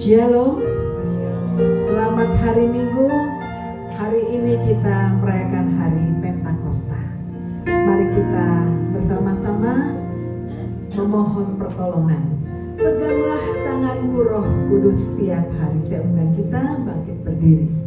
Shalom, selamat hari Minggu. Hari ini kita merayakan hari Pentakosta. Mari kita bersama-sama memohon pertolongan. Peganglah tanganku Roh Kudus setiap hari. Saya undang kita bangkit berdiri.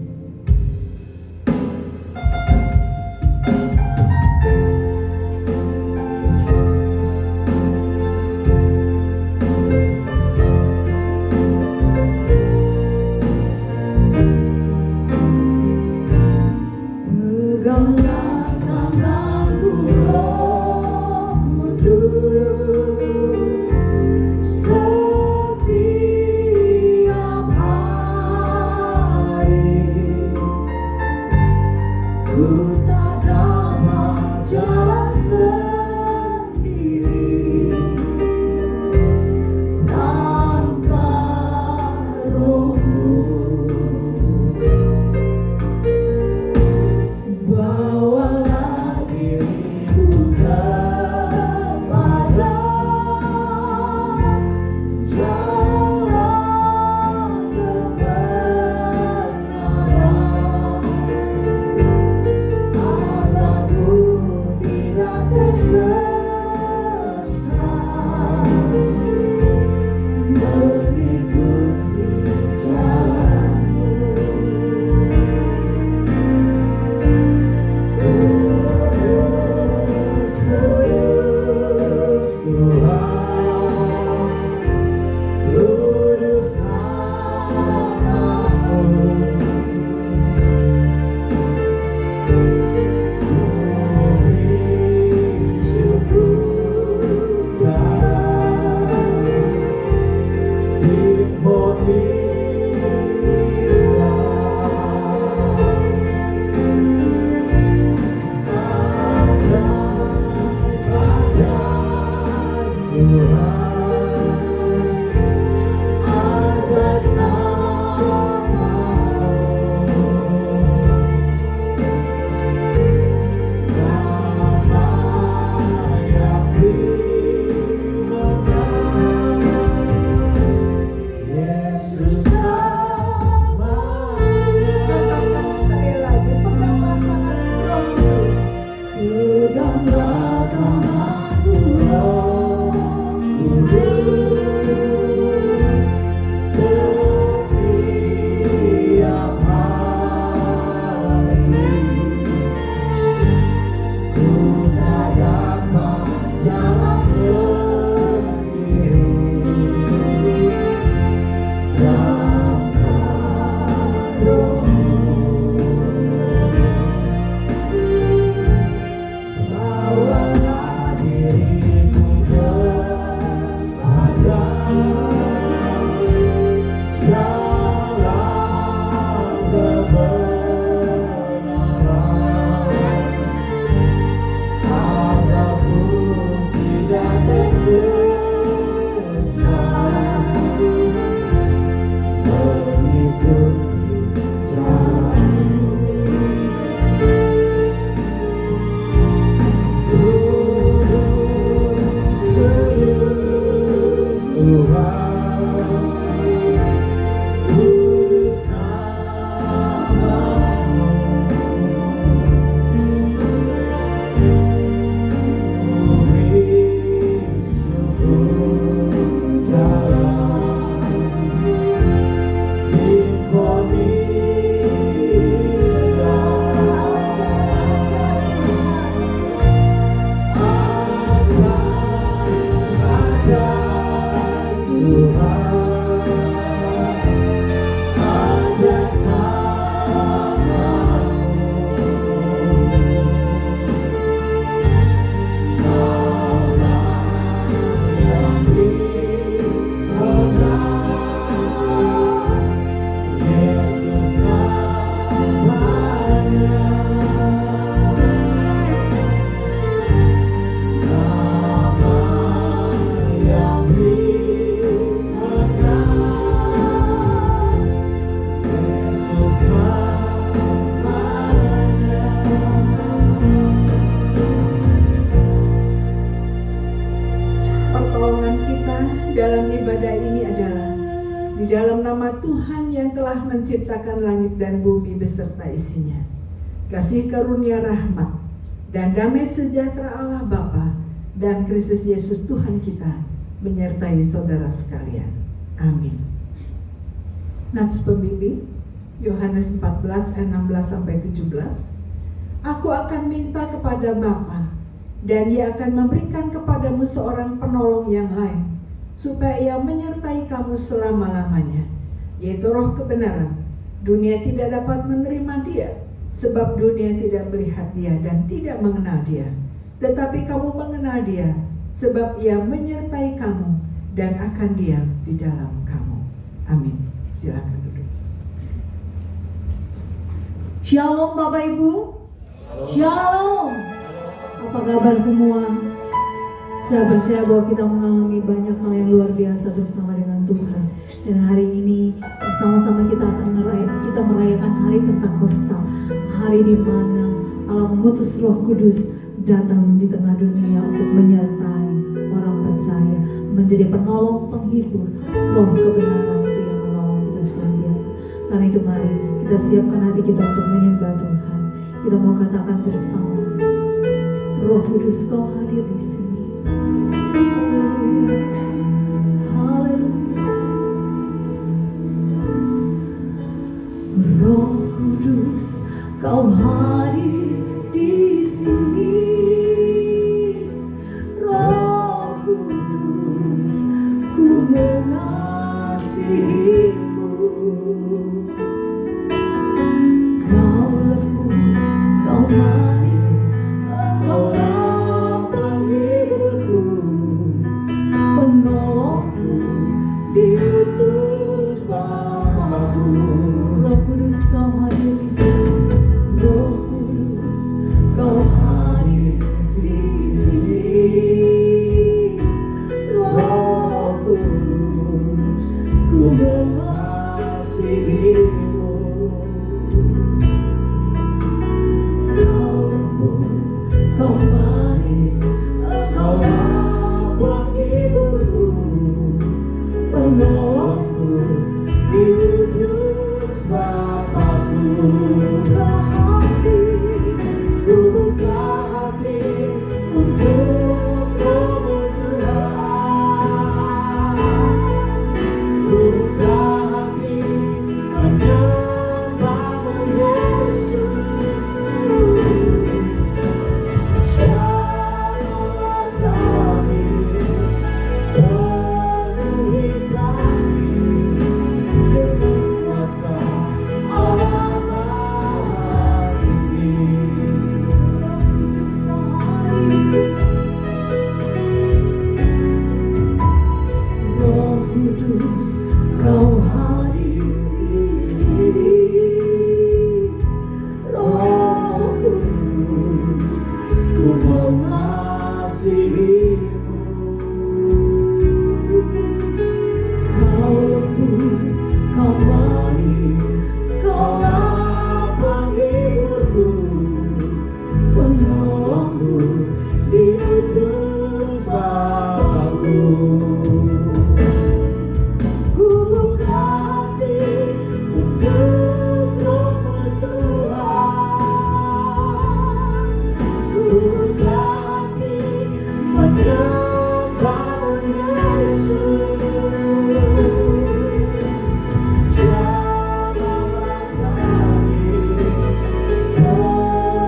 di dalam nama Tuhan yang telah menciptakan langit dan bumi beserta isinya. Kasih karunia rahmat dan damai sejahtera Allah Bapa dan Kristus Yesus Tuhan kita menyertai saudara sekalian. Amin. Nats pembimbing Yohanes 14 ayat 16 sampai 17. Aku akan minta kepada Bapa dan Ia akan memberikan kepadamu seorang penolong yang lain, supaya Ia menyertai kamu selama-lamanya, yaitu Roh kebenaran. Dunia tidak dapat menerima Dia, sebab dunia tidak melihat Dia dan tidak mengenal Dia. Tetapi kamu mengenal Dia, sebab Ia menyertai kamu dan akan diam di dalam kamu. Amin. Silakan duduk. Shalom Bapak Ibu. Shalom. Apa kabar semua? Saya percaya bahwa kita mengalami banyak hal yang luar biasa bersama dengan Tuhan. Dan hari ini bersama-sama kita akan merayakan hari Pentakosta, hari di mana Allah mengutus Roh Kudus datang di tengah dunia untuk menyertai orang percaya, menjadi penolong, penghibur, Roh kebenaran itu yang menolong kita senantiasa. Karena itu mari kita siapkan hati kita untuk menyembah Tuhan. Kita mau katakan bersama, Roh Kudus Kau hadir di sini. Haleluya. Roh Kudus Kau hadir di sini. Roh Kudus, ku mengasihimu. Kau lembut, Kau manis, Engkaulah penghiburku, penolongku, diutus Bapa-Ku. Roh Kudus Kau hadir di sini. Roh Kudus Kau hadir di sini. Roh Kudus, ku mengasihimu. Kau lembut, Kau manis, Engkaulah penghiburku, penolongku, diutus Bapa-Ku. Ku buka hati untukmu Tuhan. Ku buka hati menyembahmu Yesus. Jamalah kami, penuhi kami dengan kuasa Allah Maha Tinggi. Roh Kudus Kau hadir di sini. Roh Kudus, ku mengasihimu. Kau lembut, Kau manis, Kaulah penghiburku, penolongku, diutus Bapa-Ku. Ku buka hati untukmu Tuhan. Ku buka hati menyembahmu Yesus. Jamalah kami,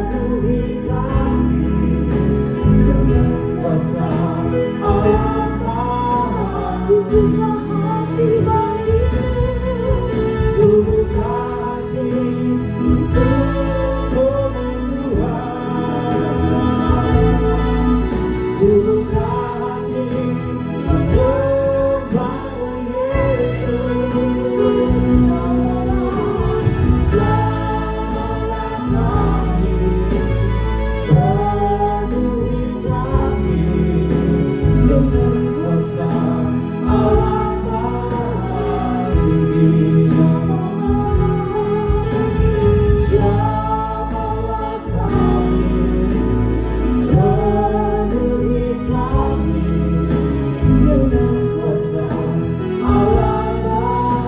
penuhi kami dengan kuasa Allah Maha Tinggi. Ku buka hati untukmu Tuhan. Ku buka hati menyembahmu Yesus. Jamalah kami, penuhi kami dengan kuasa Allah Maha Tinggi. Jamalah kami, penuhi kami dengan kuasa Allah Maha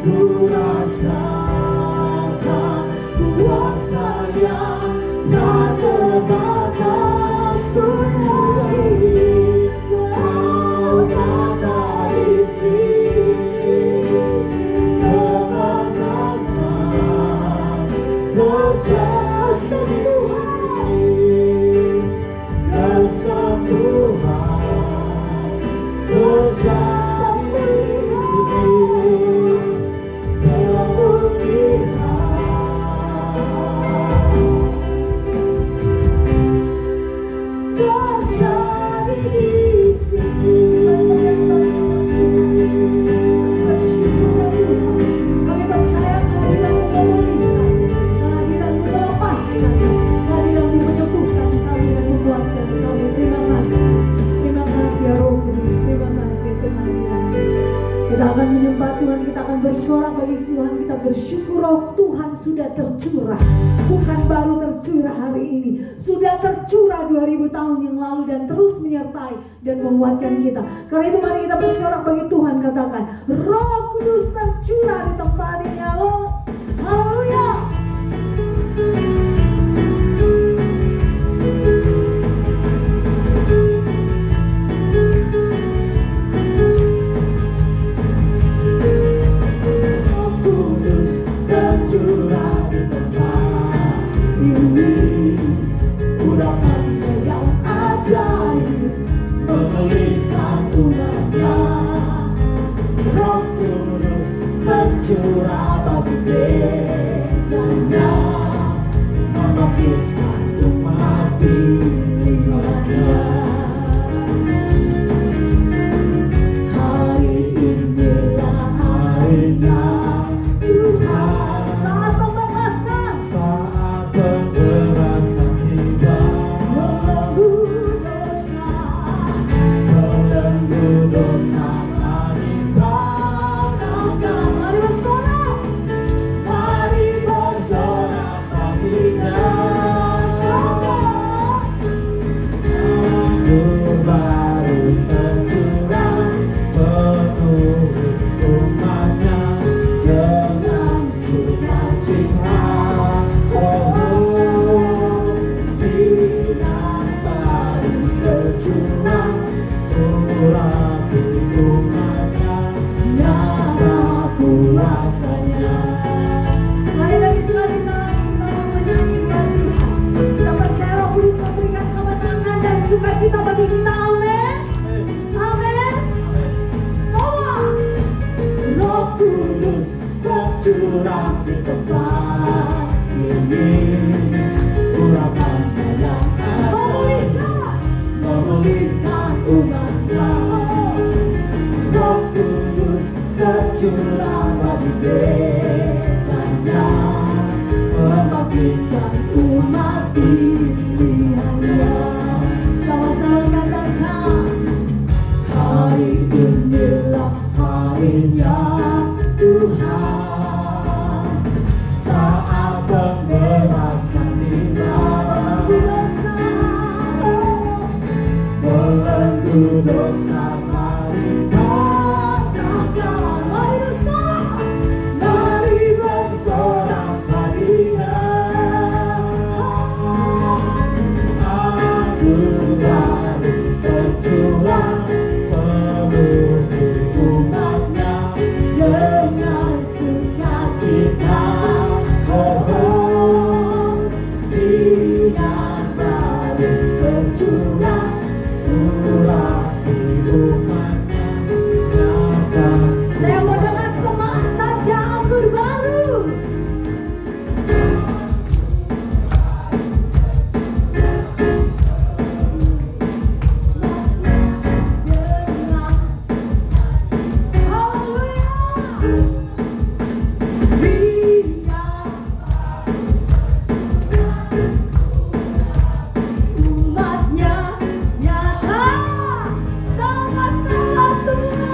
Ku rasakan kuasa yang tak Tuhan kita akan bersorak bagi Tuhan, kita bersyukur roh Tuhan sudah tercurah. Bukan baru tercurah hari ini, sudah tercurah 2000 tahun yang lalu dan terus menyertai dan menguatkan kita. Karena itu mari kita bersorak bagi Tuhan, katakan Roh Kudus tercurah di tempat ini. Haleluya. Curah bagi gerejanya, membangkitkan umat pilihannya. Hari inilah harinya Tuhan, Saat pembalasan, saat pembalasan tiba. Belenggu dosa mari tanahkan. mari bersorak. Mari bersorak baginya. Anugerah baru tercurah penuh umatnya dengan sukacita. Binar baru tercurah urapi umatnya, nyata kuasanya. Mari lagi sekali kita menyanyi buat Tuhan. Kita percaya Roh Kudus memberikan kemenangan dan sukacita bagi kita. Amin. Amin. Semua. Roh Kudus tercurah di tempat ini, urapan yang ajaib memulihkan umatnya. Roh Kudus tercurah bagi gerejanya, membangkitkan umat pilihannya. Sama-sama katakan. Hari inilah harinya Tuhan, saat pembalasan tiba. Belenggu dosa mari katakan. Mari bersorak baginya. Anugerah tercurah penuh umatnya dengan sukacita. Binar baru tercurah urapi umatnya, nyata. Saya mau dengar semangat saja anggur baru. Umatnya nyata, sama-sama semua.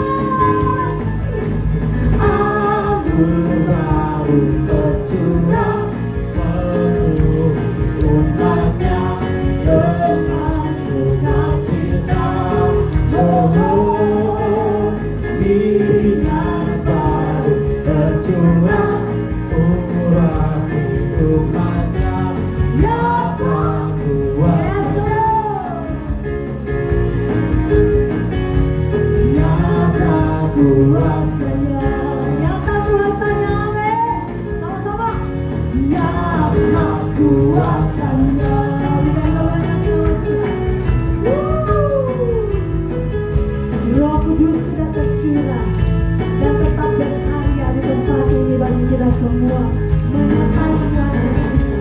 Anugerah baru tercurah penuh umatnya dengan sukacita. Binar baru tercurah urapi umatnya, nyata kuasa. Nyata kuasanya. Nyata kuasanya, amin. Sama-sama. Nyata kuasanya. Roh Kudus sudah tercurah dan tetap berkarya di tempat ini bagi kita semua, menyertai menguatkan kita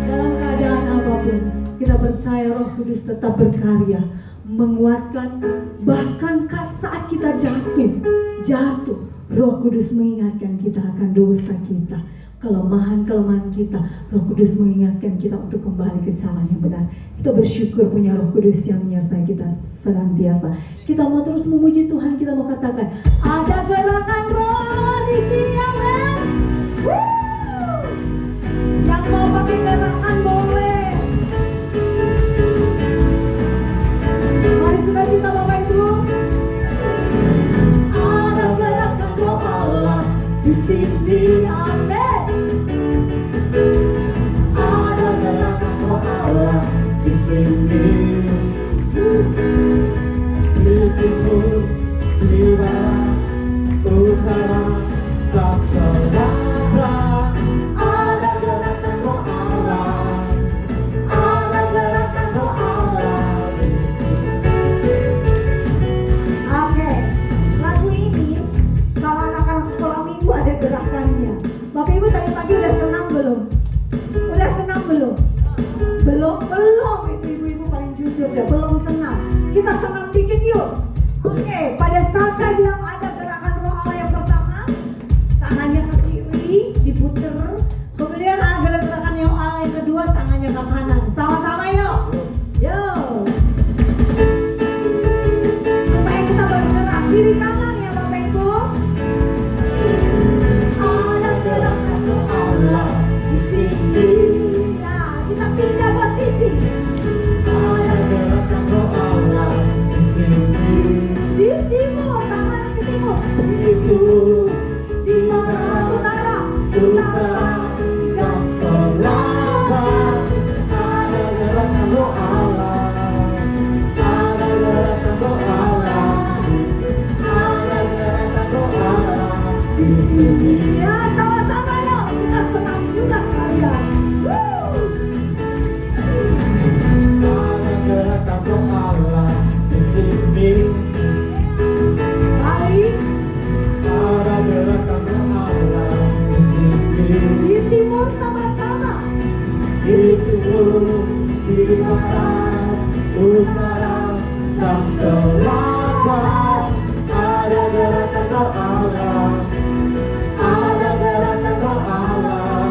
dalam keadaan apapun. Kita percaya Roh Kudus tetap berkarya, menguatkan, bahkan saat kita jatuh, Roh Kudus mengingatkan kita akan dosa kita, kelemahan-kelemahan kita. Roh Kudus mengingatkan kita untuk kembali ke jalan yang benar. Kita bersyukur punya Roh Kudus yang menyertai kita senantiasa. Kita mau terus memuji Tuhan, kita mau katakan ada gerakan roh. sisi, amin. Yang mau pakai gerakan boleh. Mari sukacita Bapak Ibu. Ada gerakan roh Allah di sini, Amin. ada gerakan roh Allah di sini. Di timur, di barat, utara, dan selatan. Ada gerakan roh Allah, ada gerakan roh Allah di sini. Oke, lagu ini kalau anak-anak sekolah minggu ada gerakannya. Bapak Ibu tadi pagi udah senam belum? Udah senam belum? Belum itu ibu-ibu paling jujur deh, belum senam. Kita senam dikit yuk. Oke, pada saat saya bilang ada gerakan roh Allah yang pertama, tangannya ke kiri diputer. Kemudian ada gerakan yang Allah yang kedua, tangannya ke kanan. Sama-sama yuk. Yuk. Supaya kita bergerak kiri kanan ya Bapak Ibu. Ada gerakan roh Allah di sini. Ya, kita pindah posisi. Ada gerakan roh Allah di sini. Di timur, tangan ke timur. Itu Di barat, utara, utara dan selatan. Ada gerakan roh Allah, ada gerakan roh Allah, ada gerakan roh Allah di sini. Ya, sama-sama yuk. Kita senam juga sekalian. Woo! Ada gerakan roh Allah di sini. Balik. Ada gerakan roh Allah di sini. Di timur sama-sama. Di timur, di barat, utara, dan selatan. Ada gerakan roh Allah, ada gerakan roh Allah,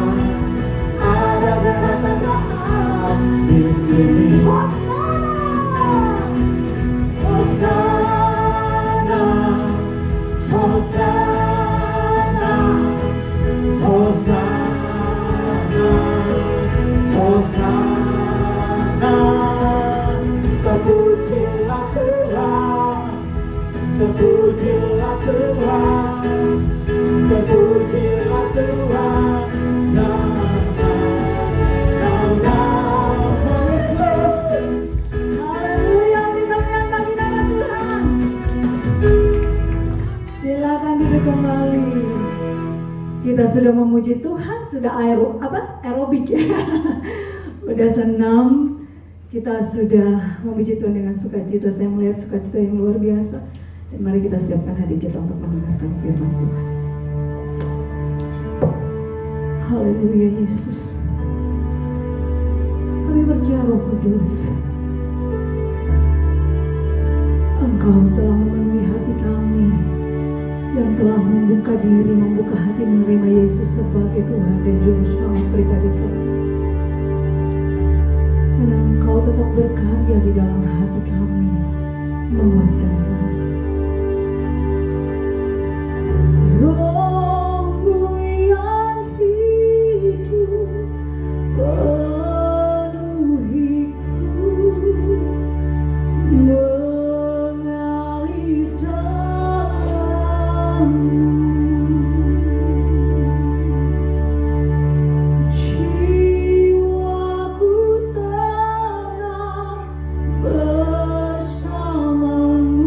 ada gerakan roh Allah di sini. Hosanna. Hosana, Hosana, Hosana, Hosana. Terpujilah Tuhan, terpujilah Tuhan, terpujilah Tuhan. Nama Yesus. Haleluya, kita menyatakan nama Tuhan. Silakan duduk kembali. Kita sudah memuji Tuhan, sudah aerobik ya. Udah senam. Kita sudah memuji Tuhan dengan sukacita. Saya melihat sukacita yang luar biasa. Dan mari kita siapkan hati kita untuk mendengarkan firman Tuhan. Haleluya Yesus. Kami percaya Roh Kudus, Engkau telah memenuhi hati kami dan telah membuka diri, membuka hati menerima Yesus sebagai Tuhan dan Juru Selamat pribadi kami. Dan Engkau tetap berkarya di dalam hati kami, menguatkan kami. Roh-Mu yang hidup penuhiku, mengalir dalamku. Jiwaku tenang bersamamu.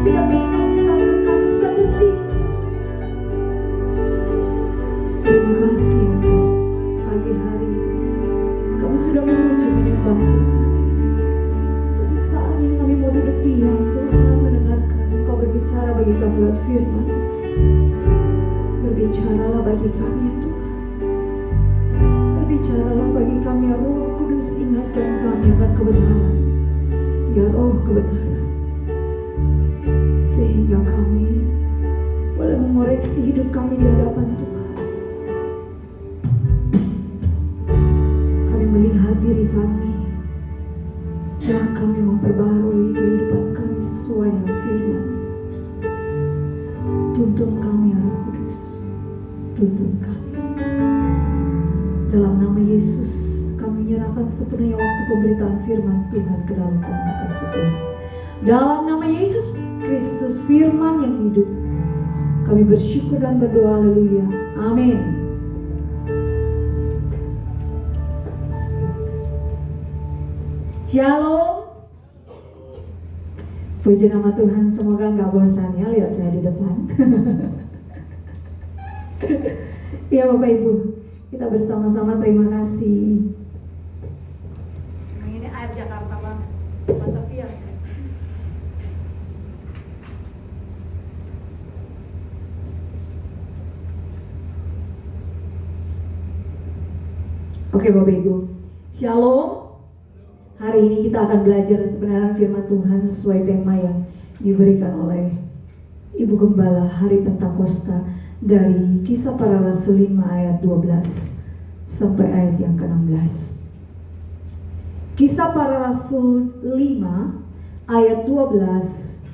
tidak pernah meninggalkan kami sedetik. Terima kasih untuk pagi hari ini. Kami sudah memuji menyembah Tuhan. Dan saat ini kami mau duduk diam Tuhan, mendengarkan Engkau berbicara bagi kami lewat firman. Berbicaralah bagi kami ya Tuhan. Berbicaralah bagi kami ya Roh Kudus, ingatkan kami akan kebenaran. Ya Roh kebenaran, sehingga kami boleh mengoreksi hidup kami di hadapan Tuhan. Kami melihat diri kami dan kami memperbarui kehidupan kami sesuai dengan firman. Tuntun kami ya Roh Kudus, tuntun kami. Dalam nama Yesus kami menyerahkan sepenuhnya waktu pemberitaan firman Tuhan ke dalam tangan kasih Tuhan. Dalam nama Yesus Kristus firman yang hidup, kami bersyukur dan berdoa, haleluya, amin. Shalom. Puji nama Tuhan, semoga nggak bosan ya lihat saya di depan. Ya Bapak Ibu, kita bersama-sama terima kasih. Ini air Jakarta banget, Batavia. Oke Bapak Ibu, Shalom. Hari ini kita akan belajar kebenaran firman Tuhan sesuai tema yang diberikan oleh Ibu Gembala hari Pentakosta dari Kisah Para Rasul 5 ayat 12 sampai ayat yang ke-16. Kisah Para Rasul 5 ayat 12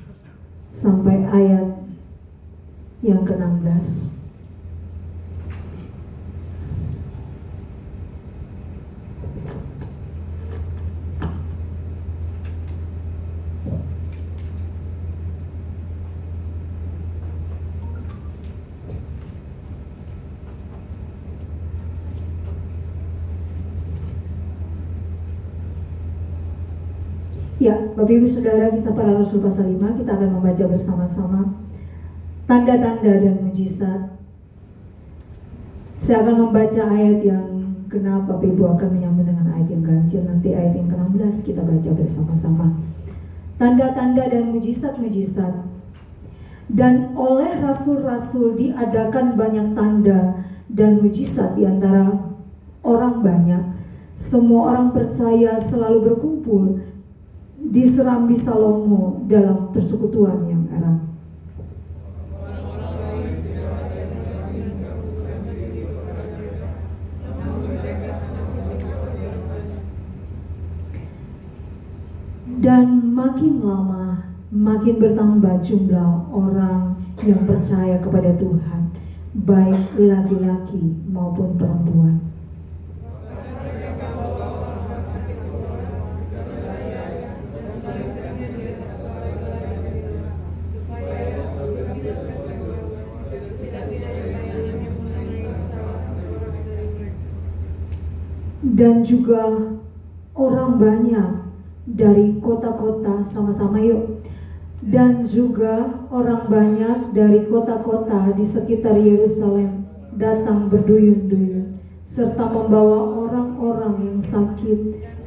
sampai ayat yang ke-16. Ya, Bapak Ibu Saudara, Kisah Para Rasul pasal 5, kita akan membaca bersama-sama tanda-tanda dan mujizat. Saya akan membaca ayat yang genap, Bapak Ibu akan menyambung dengan ayat yang ganjil. Nanti ayat yang ke-16 kita baca bersama-sama. Tanda-tanda dan mujizat-mujizat. Dan oleh rasul-rasul diadakan banyak tanda dan mujizat di antara orang banyak. Semua orang percaya selalu berkumpul di Serambi Salomo dalam persekutuan yang erat. Dan makin lama makin bertambah jumlah orang yang percaya kepada Tuhan, baik laki-laki maupun perempuan. Dan juga orang banyak dari kota-kota, sama-sama yuk. Dan juga orang banyak dari kota-kota di sekitar Yerusalem datang berduyun-duyun, serta membawa orang-orang yang sakit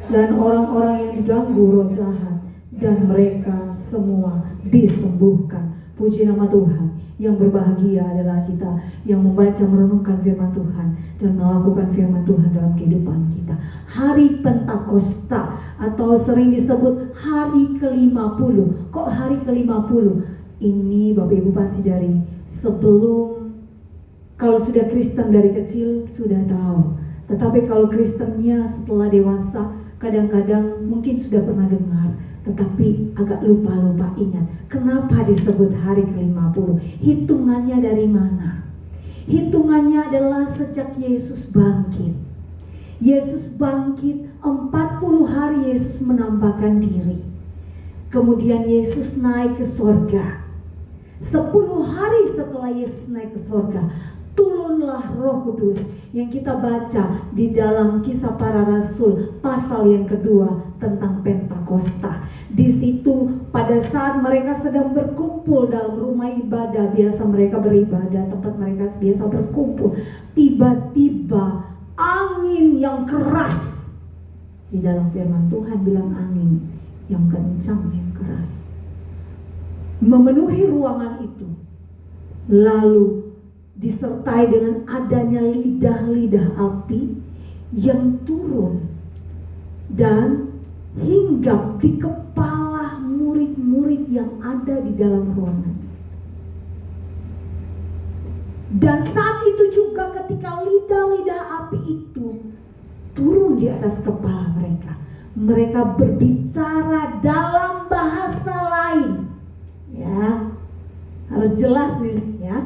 dan orang-orang yang diganggu roh jahat, dan mereka semua disembuhkan. Puji nama Tuhan. Yang berbahagia adalah kita yang membaca, merenungkan firman Tuhan dan melakukan firman Tuhan dalam kehidupan kita. Hari Pentakosta atau sering disebut hari ke-50. Kok hari ke-50? Ini Bapak Ibu pasti dari sebelum, kalau sudah Kristen dari kecil sudah tahu. Tetapi kalau Kristennya setelah dewasa, kadang-kadang mungkin sudah pernah dengar, tetapi agak lupa-lupa ingat. Kenapa disebut hari ke-50? Hitungannya dari mana? Hitungannya adalah sejak Yesus bangkit. Yesus bangkit, 40 hari Yesus menampakkan diri. Kemudian Yesus naik ke sorga. 10 hari setelah Yesus naik ke sorga, turunlah Roh Kudus yang kita baca di dalam Kisah Para Rasul pasal yang kedua tentang Pentakosta. Di situ pada saat mereka sedang berkumpul dalam rumah ibadah, biasa mereka beribadah, tempat mereka biasa berkumpul, tiba-tiba angin yang keras. Di dalam firman Tuhan bilang angin yang kencang, yang keras, memenuhi ruangan itu. Lalu disertai dengan adanya lidah-lidah api yang turun dan hinggap di kepala murid-murid yang ada di dalam ruangan. Dan saat itu juga ketika lidah-lidah api itu turun di atas kepala mereka, mereka berbicara dalam bahasa lain. Ya, harus jelas di sini ya.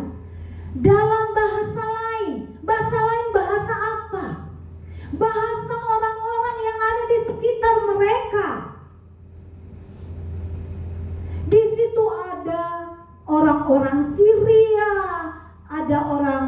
Dalam bahasa lain. Bahasa lain bahasa apa? Bahasa orang-orang yang ada di sekitar mereka. Di situ ada orang-orang Syria, ada orang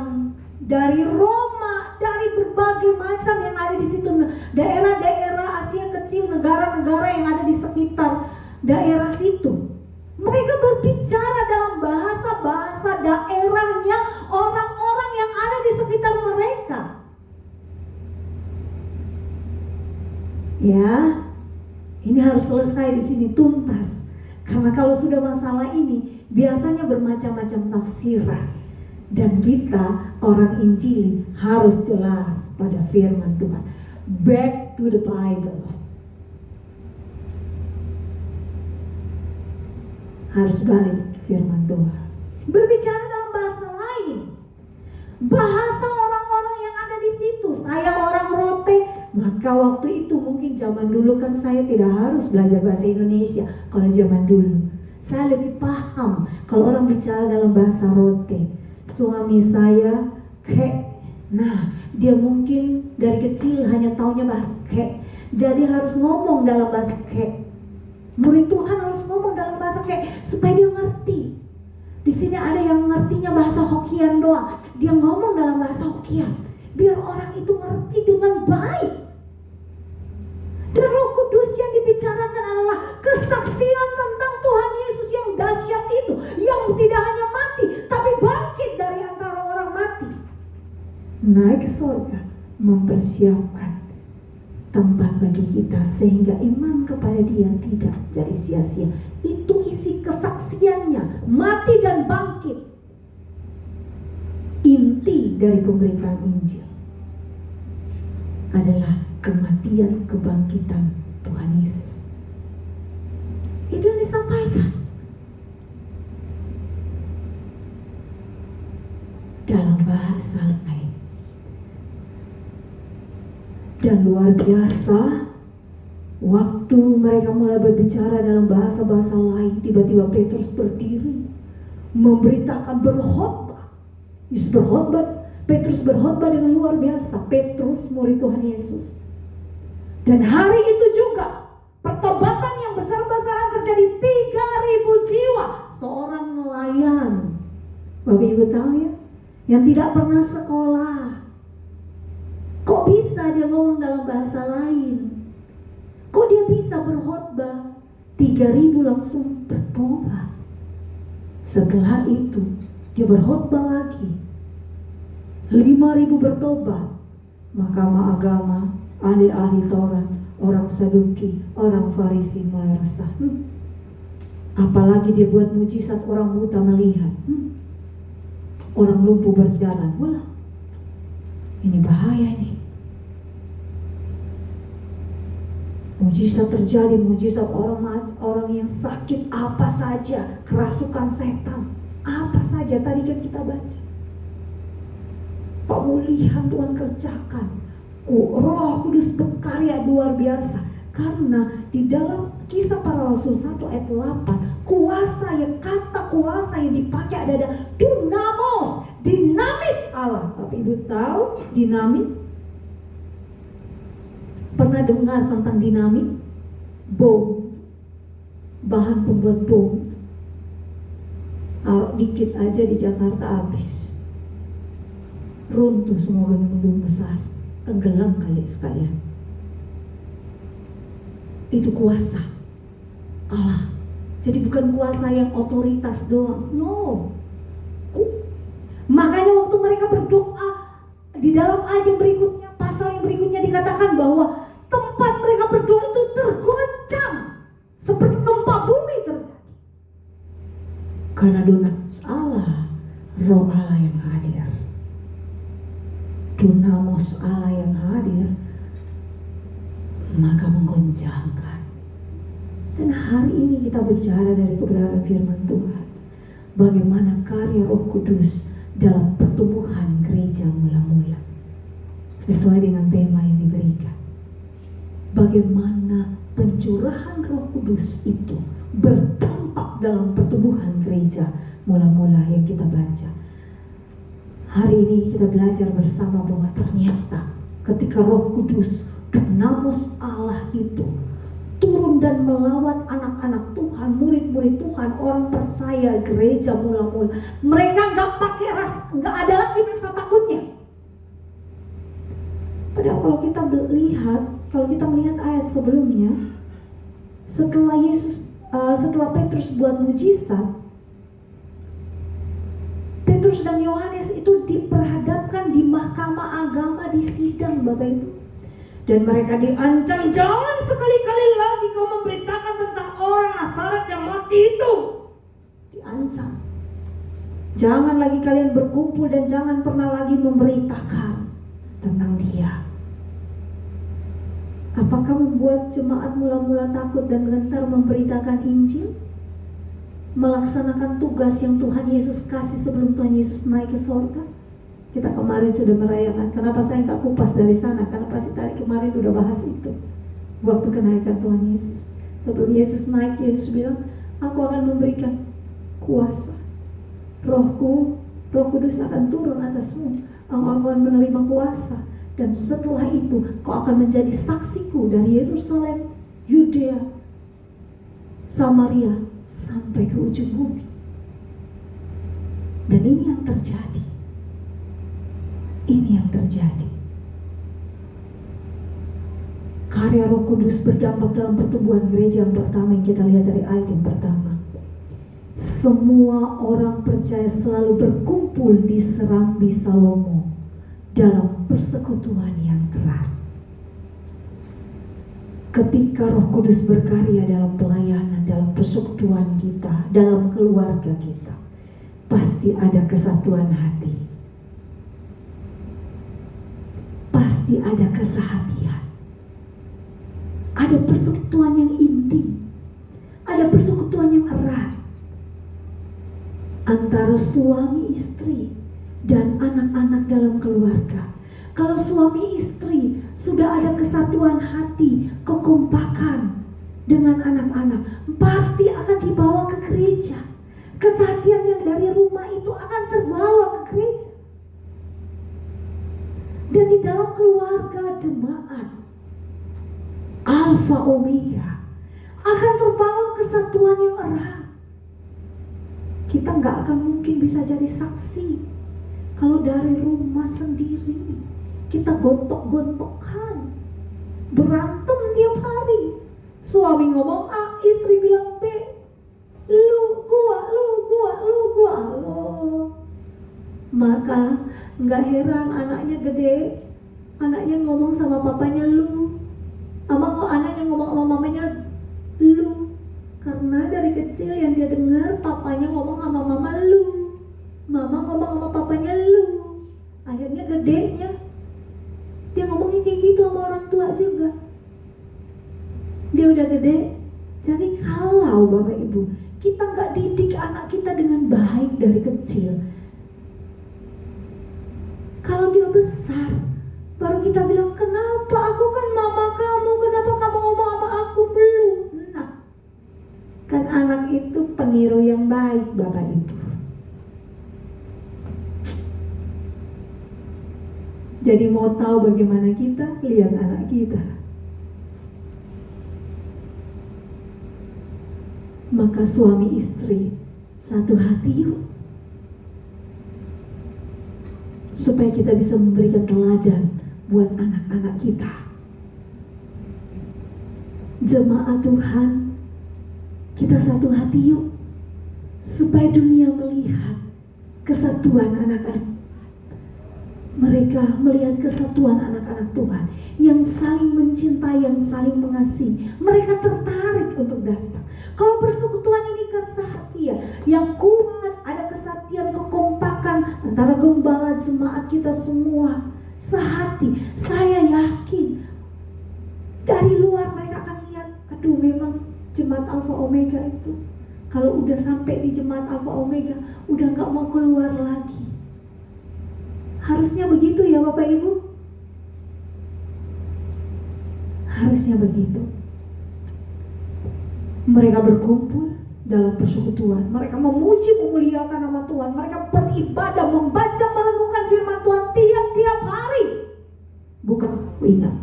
dari Roma, dari berbagai macam yang ada di situ, daerah-daerah Asia kecil, negara-negara yang ada di sekitar daerah situ. Mereka berbicara dalam bahasa-bahasa daerahnya orang-orang yang ada di sekitar mereka. Ya, ini harus selesai di sini tuntas. Karena kalau sudah masalah ini biasanya bermacam-macam tafsiran. Dan kita orang Injili harus jelas pada firman Tuhan. Back to the Bible. Harus balik firman Tuhan. Berbicara dalam bahasa lain. Bahasa orang-orang yang ada di situ. Saya orang Rote. Maka waktu itu mungkin zaman dulu kan saya tidak harus belajar bahasa Indonesia. Kalau zaman dulu saya lebih paham kalau orang bicara dalam bahasa Rote. Suami saya kek. Nah, dia mungkin dari kecil hanya taunya bahasa kek. Jadi harus ngomong dalam bahasa kek. Murid Tuhan harus ngomong dalam bahasa kek supaya dia ngerti. Di sini ada yang ngertinya bahasa Hokian doang. Dia ngomong dalam bahasa Hokian biar orang itu ngerti dengan baik. Dan Roh Kudus yang dibicarakan adalah kesaksian tentang Tuhan Yesus yang dahsyat itu, yang tidak hanya mati tapi bangkit dari antara orang mati, naik ke surga, mempersiapkan tempat bagi kita sehingga iman kepada Dia tidak jadi sia-sia. Itu isi kesaksiannya, mati dan bangkit. Inti dari pemberitaan Injil adalah kematian, kebangkitan Tuhan Yesus. Itu yang disampaikan dalam bahasa lain. Dan luar biasa, waktu mereka mulai berbicara dalam bahasa-bahasa lain, tiba-tiba Petrus berdiri memberitakan, berkhotbah. Yesus berkhotbah, Petrus berkhotbah dengan luar biasa. Petrus murid Tuhan Yesus. Dan hari itu juga pertobatan yang besar-besaran terjadi, 3.000 jiwa. Seorang nelayan, Bapak Ibu tahu ya, yang tidak pernah sekolah. Kok bisa dia ngomong dalam bahasa lain? Kok dia bisa berkhotbah? 3.000 langsung bertobat. Setelah itu dia berkhotbah lagi, 5.000 bertobat. Mahkamah agama, ahli-ahli Taurat, orang Saduki, orang Farisi mulai resah. Apalagi dia buat mujizat, orang buta melihat, orang lumpuh berjalan. Wah, ini bahaya nih. Mujizat terjadi, mujizat orang yang sakit apa saja, kerasukan setan apa saja. Tadi kan kita baca pemulihan Tuhan kerjakan. Roh Kudus berkarya luar biasa. Karena di dalam Kisah Para Rasul 1 ayat 8, kuasa yang dipakai ada dunamos, dinamit Allah. Tapi Ibu tahu dinamit? Pernah dengar tentang dinamit? Bom, bahan pembuat bom. Taruh dikit aja di Jakarta habis, runtuh semua gedung-gedung besar, tenggelam kali sekalian. Itu kuasa Allah. Jadi bukan kuasa yang otoritas doang. No. Makanya waktu mereka berdoa, di dalam ayat yang berikutnya, pasal yang berikutnya dikatakan bahwa tempat mereka berdoa itu tergoncang seperti gempa bumi terjadi. Karena dunamis Allah, roh Allah yang hadir. Dunamos Allah yang hadir, maka menggoncangkan. Dan hari ini kita bicara dari kebenaran firman Tuhan, bagaimana karya Roh Kudus dalam pertumbuhan gereja mula-mula sesuai dengan tema yang diberikan. Bagaimana pencurahan Roh Kudus itu berdampak dalam pertumbuhan gereja mula-mula yang kita baca. Hari ini kita belajar bersama bahwa ternyata ketika Roh Kudus, Dunamis Allah itu turun dan melawat anak-anak Tuhan, murid-murid Tuhan, orang percaya, gereja mula-mula, mereka nggak ada lagi rasa takutnya. Padahal kalau kita melihat ayat sebelumnya, setelah Petrus buat mujizat, Petrus dan Yohanes itu diperhadapkan di mahkamah agama, di sidang, Bapak Ibu. Dan mereka diancam, jangan sekali-kali lagi kau memberitakan tentang orang Nazaret yang mati itu. Diancam. Jangan lagi kalian berkumpul dan jangan pernah lagi memberitakan tentang dia. Apakah membuat jemaat mula-mula takut dan gentar memberitakan Injil? Melaksanakan tugas yang Tuhan Yesus kasih sebelum Tuhan Yesus naik ke sorga? Kita kemarin sudah merayakan. Kenapa saya nggak kupas dari sana? Karena pasti tadi kemarin udah bahas itu. Waktu kenaikan Tuhan Yesus. Sebelum Yesus naik, Yesus bilang, aku akan memberikan kuasa. Roh Kudus akan turun atasmu. Engkau akan menerima kuasa. Dan setelah itu, kau akan menjadi saksiku dari Yerusalem, Yudea, Samaria, sampai ke ujung bumi. Dan ini yang terjadi. Ini yang terjadi. Karya Roh Kudus berdampak dalam pertumbuhan gereja yang pertama yang kita lihat dari ayat yang pertama. Semua orang percaya selalu berkumpul di Serambi Salomo dalam persekutuan yang erat. Ketika Roh Kudus berkarya dalam pelayanan, dalam persekutuan kita, dalam keluarga kita, pasti ada kesatuan hati. Pasti ada kesehatian. Ada persekutuan yang intim. Ada persekutuan yang erat antara suami istri dan anak-anak dalam keluarga. Kalau suami istri sudah ada kesatuan hati, kekompakan dengan anak-anak, pasti akan dibawa ke gereja. Kesehatian yang dari rumah itu akan terbawa ke gereja. Dan di dalam keluarga jemaat Alfa Omega akan terbangun kesatuan yang erat. Kita nggak akan mungkin bisa jadi saksi kalau dari rumah sendiri kita gontok-gontokan, berantem tiap hari. Suami ngomong A, istri bilang B, lu gua. Maka nggak heran anaknya gede, anaknya ngomong sama papanya lu, anaknya ngomong sama mamanya lu. Karena dari kecil yang dia dengar papanya ngomong sama mama lu, mama ngomong sama papanya lu. Akhirnya gedenya dia ngomongin kayak gitu sama orang tua juga. Dia udah gede. Jadi kalau Bapak Ibu kita nggak didik anak kita dengan baik dari kecil, kalau dia besar baru kita bilang, kenapa aku kan mama kamu, kenapa kamu ngomong sama aku belum? Nah, kan anak itu peniru yang baik Bapak Ibu. Jadi mau tahu bagaimana kita, lihat anak kita. Maka suami istri satu hati yuk, supaya kita bisa memberikan teladan buat anak-anak kita. Jemaat Tuhan, Kita satu hati yuk, supaya dunia melihat kesatuan anak-anak. Mereka melihat kesatuan anak-anak Tuhan yang saling mencintai, yang saling mengasihi. Mereka tertarik untuk datang. Kalau persekutuan ini kesehatian yang kuat, ada kesatian, kekompakan antara gembala jemaat kita semua sehati. Saya yakin dari luar mereka akan lihat, aduh memang jemaat Alpha Omega itu kalau udah sampai di jemaat Alpha Omega udah gak mau keluar lagi. Harusnya begitu ya Bapak Ibu. Harusnya begitu. Mereka berkumpul dalam persekutuan. Mereka memuji, memuliakan nama Tuhan. Mereka beribadah, membaca, merenungkan firman Tuhan tiap-tiap hari. Bukan kalau ingat.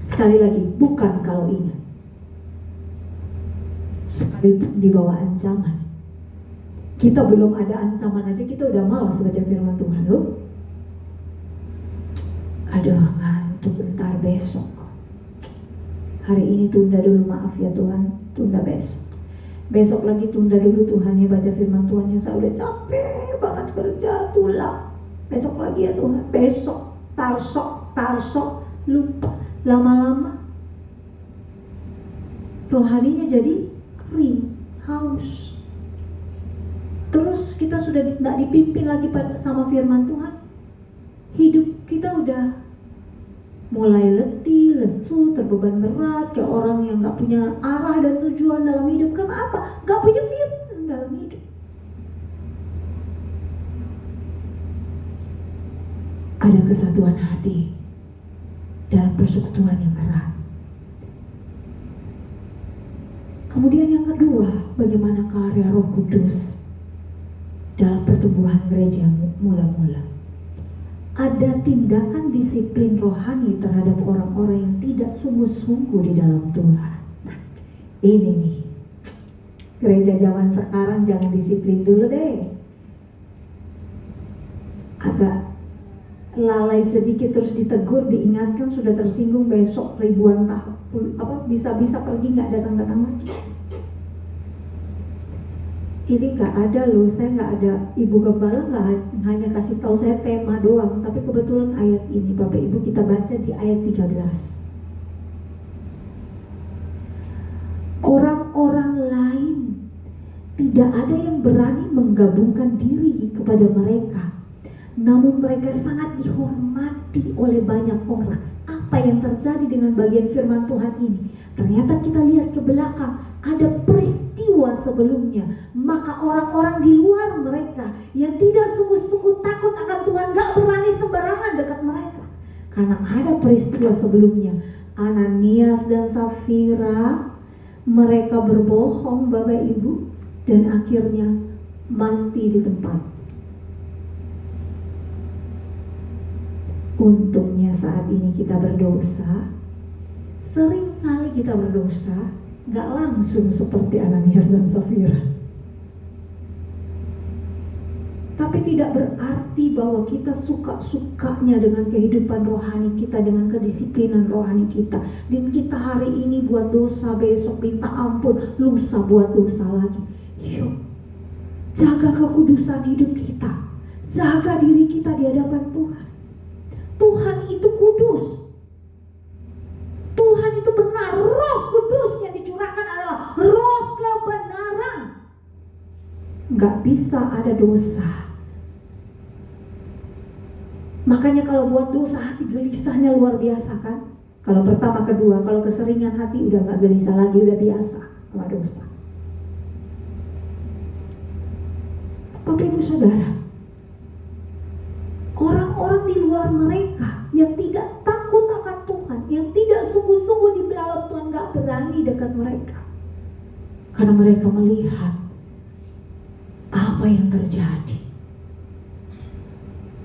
Sekali lagi, bukan kalau ingat. Sekalipun di bawah ancaman. Kita belum ada ancaman aja kita udah malas baca firman Tuhan loh. Aduh, ngantuk, bentar besok. Hari ini tunda dulu, maaf ya Tuhan, tunda besok. Besok lagi tunda dulu Tuhan ya, baca firman Tuhan ya, saya udah capek banget kerja, tulang. Besok lagi ya Tuhan, besok, tarsok, lupa. Lama-lama rohaninya jadi kering, haus. Terus kita sudah tidak dipimpin lagi sama firman Tuhan. Hidup kita udah mulai letih, lesu, terbeban berat, kayak orang yang gak punya arah dan tujuan dalam hidup. Karena apa? Gak punya firman dalam hidup. Ada kesatuan hati dalam persekutuan yang erat. Kemudian yang kedua, bagaimana karya Roh Kudus dalam pertumbuhan gereja mula-mula. Ada tindakan disiplin rohani terhadap orang-orang yang tidak sungguh-sungguh di dalam Tuhan. Nah, ini nih, gereja zaman sekarang jangan disiplin dulu deh. Agak lalai sedikit terus ditegur, diingatkan, sudah tersinggung, besok ribuan tahun bisa-bisa pergi nggak datang-datang lagi. Ini nggak ada loh, saya nggak ada, Ibu Gembala nggak hanya kasih tahu saya tema doang, tapi kebetulan ayat ini Bapak Ibu kita baca di ayat 13. Orang-orang lain tidak ada yang berani menggabungkan diri kepada mereka, namun mereka sangat dihormati oleh banyak orang. Apa yang terjadi dengan bagian firman Tuhan ini? Ternyata kita lihat ke belakang, ada peristiwa sebelumnya. Maka orang-orang di luar mereka yang tidak sungguh-sungguh takut akan Tuhan gak berani sembarangan dekat mereka. Karena ada peristiwa sebelumnya. Ananias dan Safira, mereka berbohong Bapak Ibu, dan akhirnya mati di tempat. Untungnya saat ini kita berdosa, sering kali kita berdosa gak langsung seperti Ananias dan Safira. Tapi tidak berarti bahwa kita suka-sukanya dengan kehidupan rohani kita, dengan kedisiplinan rohani kita. Dan kita hari ini buat dosa, besok minta ampun, lusa buat dosa lagi. Yuk, jaga kekudusan hidup kita, jaga diri kita di hadapan Tuhan. Tuhan itu kudus, Tuhan itu benar. Roh Kudus yang dicurahkan adalah roh kebenaran. Gak bisa ada dosa. Makanya kalau buat dosa hati gelisahnya luar biasa kan. Kalau pertama, kedua, kalau keseringan hati udah gak gelisah lagi, udah biasa sama dosa. Bapak Ibu Saudara, orang-orang di luar mereka yang tidak takut akan Tuhan, yang tidak sungguh-sungguh di dalam Tuhan, gak berani dekat mereka. Karena mereka melihat apa yang terjadi.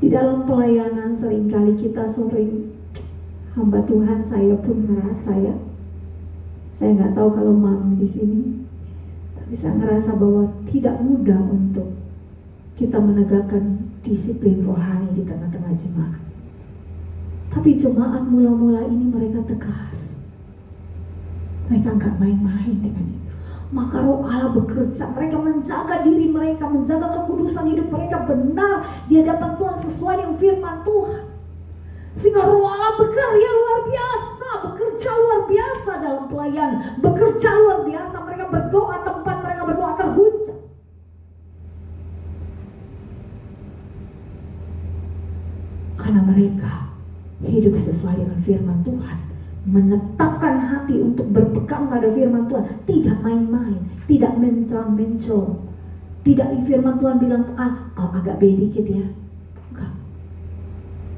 Di dalam pelayanan seringkali kita hamba Tuhan, saya pun merasa ya, saya nggak tahu kalau Mam di sini, tapi saya ngerasa bahwa tidak mudah untuk kita menegakkan disiplin rohani di tengah-tengah jemaat. Tapi jemaat mula-mula ini mereka tegas, mereka nggak main-main dengan itu. maka Roh Allah bekerja. Mereka menjaga diri mereka, menjaga kekudusan hidup mereka benar di hadapan Tuhan sesuai dengan firman Tuhan. Sehingga Roh Allah bekerja luar biasa, bekerja luar biasa dalam pelayanan, bekerja luar biasa. Mereka berdoa, tempat mereka berdoa terguncang. Karena mereka hidup sesuai dengan firman Tuhan, menetapkan hati untuk berpegang pada firman Tuhan, tidak main-main, tidak mencol-mencol. Tidak firman Tuhan bilang agak beda dikit ya, enggak.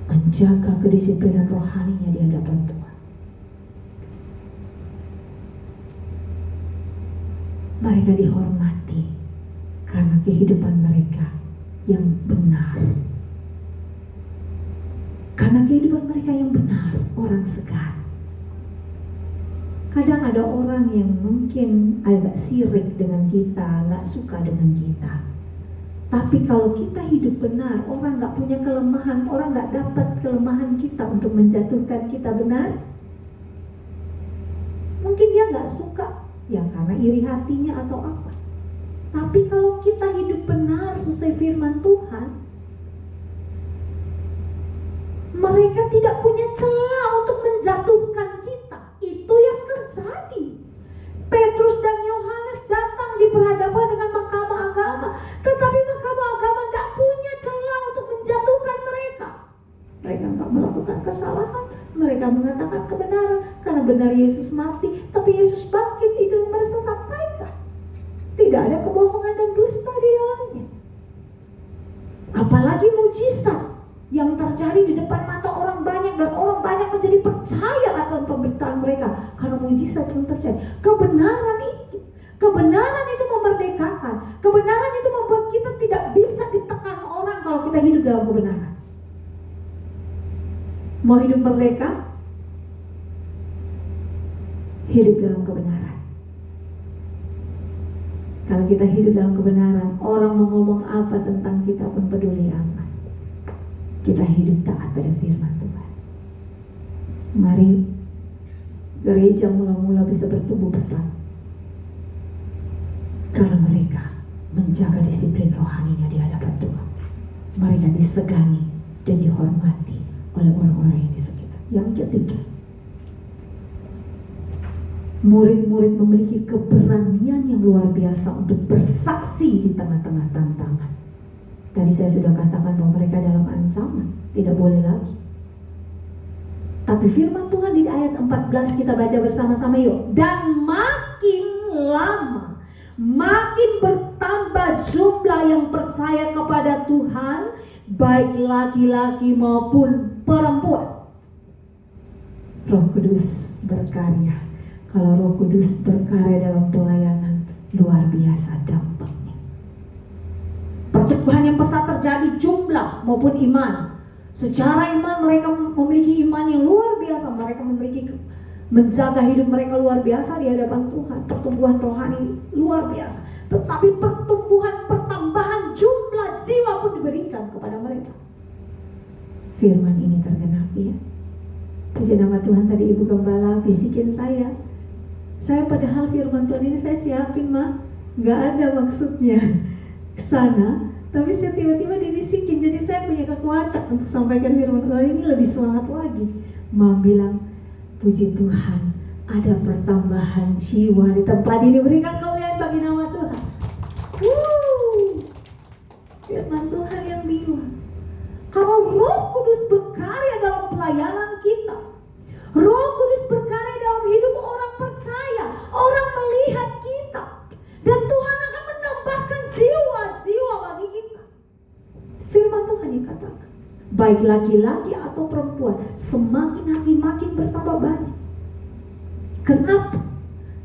Menjaga kedisiplinan rohaninya di hadapan Tuhan. Mereka dihormati karena kehidupan mereka yang benar. Karena kehidupan mereka yang benar, orang segan. Kadang ada orang yang mungkin agak sirik dengan kita, gak suka dengan kita. Tapi kalau kita hidup benar, orang gak punya kelemahan, orang gak dapat kelemahan kita untuk menjatuhkan kita, benar. Mungkin dia gak suka, ya karena iri hatinya atau apa. Tapi kalau kita hidup benar sesuai firman Tuhan, mereka tidak punya celah untuk menjatuhkan kita. Itu yang terjadi. Petrus dan Yohanes datang di perhadapan dengan mahkamah agama, tetapi mahkamah agama tidak punya celah untuk menjatuhkan mereka. Mereka tidak melakukan kesalahan, mereka mengatakan kebenaran karena benar Yesus mati, tapi Yesus bangkit. Itu yang mereka sampaikan. Tidak ada kebohongan dan dusta di dalamnya. Apalagi mujizat yang terjadi di depan mata orang banyak, dan orang banyak menjadi percaya akan pemberitaan mereka karena mujizat yang terjadi. Kebenaran itu memerdekakan. Kebenaran itu membuat kita tidak bisa ditekan orang kalau kita hidup dalam kebenaran. Mau hidup merdeka? Hidup dalam kebenaran. Kalau kita hidup dalam kebenaran, orang mau ngomong apa tentang kita pun peduli amat. Kita hidup taat pada firman Tuhan. Mari gereja mula-mula bisa bertumbuh besar karena mereka menjaga disiplin rohaninya di hadapan Tuhan. Mereka disegani dan dihormati oleh orang-orang yang di sekitar. Yang ketiga, murid-murid memiliki keberanian yang luar biasa untuk bersaksi di tengah-tengah tantangan. Tadi saya sudah katakan bahwa mereka dalam ancaman, tidak boleh lagi. Tapi firman Tuhan di ayat 14 kita baca bersama-sama yuk. Dan makin lama, makin bertambah jumlah yang percaya kepada Tuhan, baik laki-laki maupun perempuan. Roh Kudus berkarya. Kalau Roh Kudus berkarya dalam pelayanan, luar biasa dampaknya. Pertumbuhan yang pesat terjadi jumlah maupun iman. Secara iman mereka memiliki iman yang luar biasa. Mereka memiliki menjaga hidup mereka luar biasa di hadapan Tuhan. Pertumbuhan rohani luar biasa. Tetapi pertambahan jumlah jiwa pun diberikan kepada mereka. Firman ini tergenapi ya. Puji nama Tuhan. Tadi Ibu Gembala bisikin saya padahal firman Tuhan ini saya siapin mah, gak ada maksudnya ke sana, tapi saya tiba-tiba dibisikin, jadi saya punya kekuatan untuk sampaikan firman Tuhan ini lebih semangat lagi. Mama bilang, puji Tuhan, ada pertambahan jiwa di tempat ini, berikan kemuliaan bagi nama Tuhan. Firman Tuhan yang bilang, kalau Roh Kudus berkarya dalam pelayanan kita, Roh Kudus berkarya dalam hidup orang percaya, orang melihat kita, dan Tuhan akan menambahkan jiwa-jiwa bagi kita. Firman Tuhan yang katakan, baik laki-laki atau perempuan, semakin hari makin bertambah banyak. Kenapa?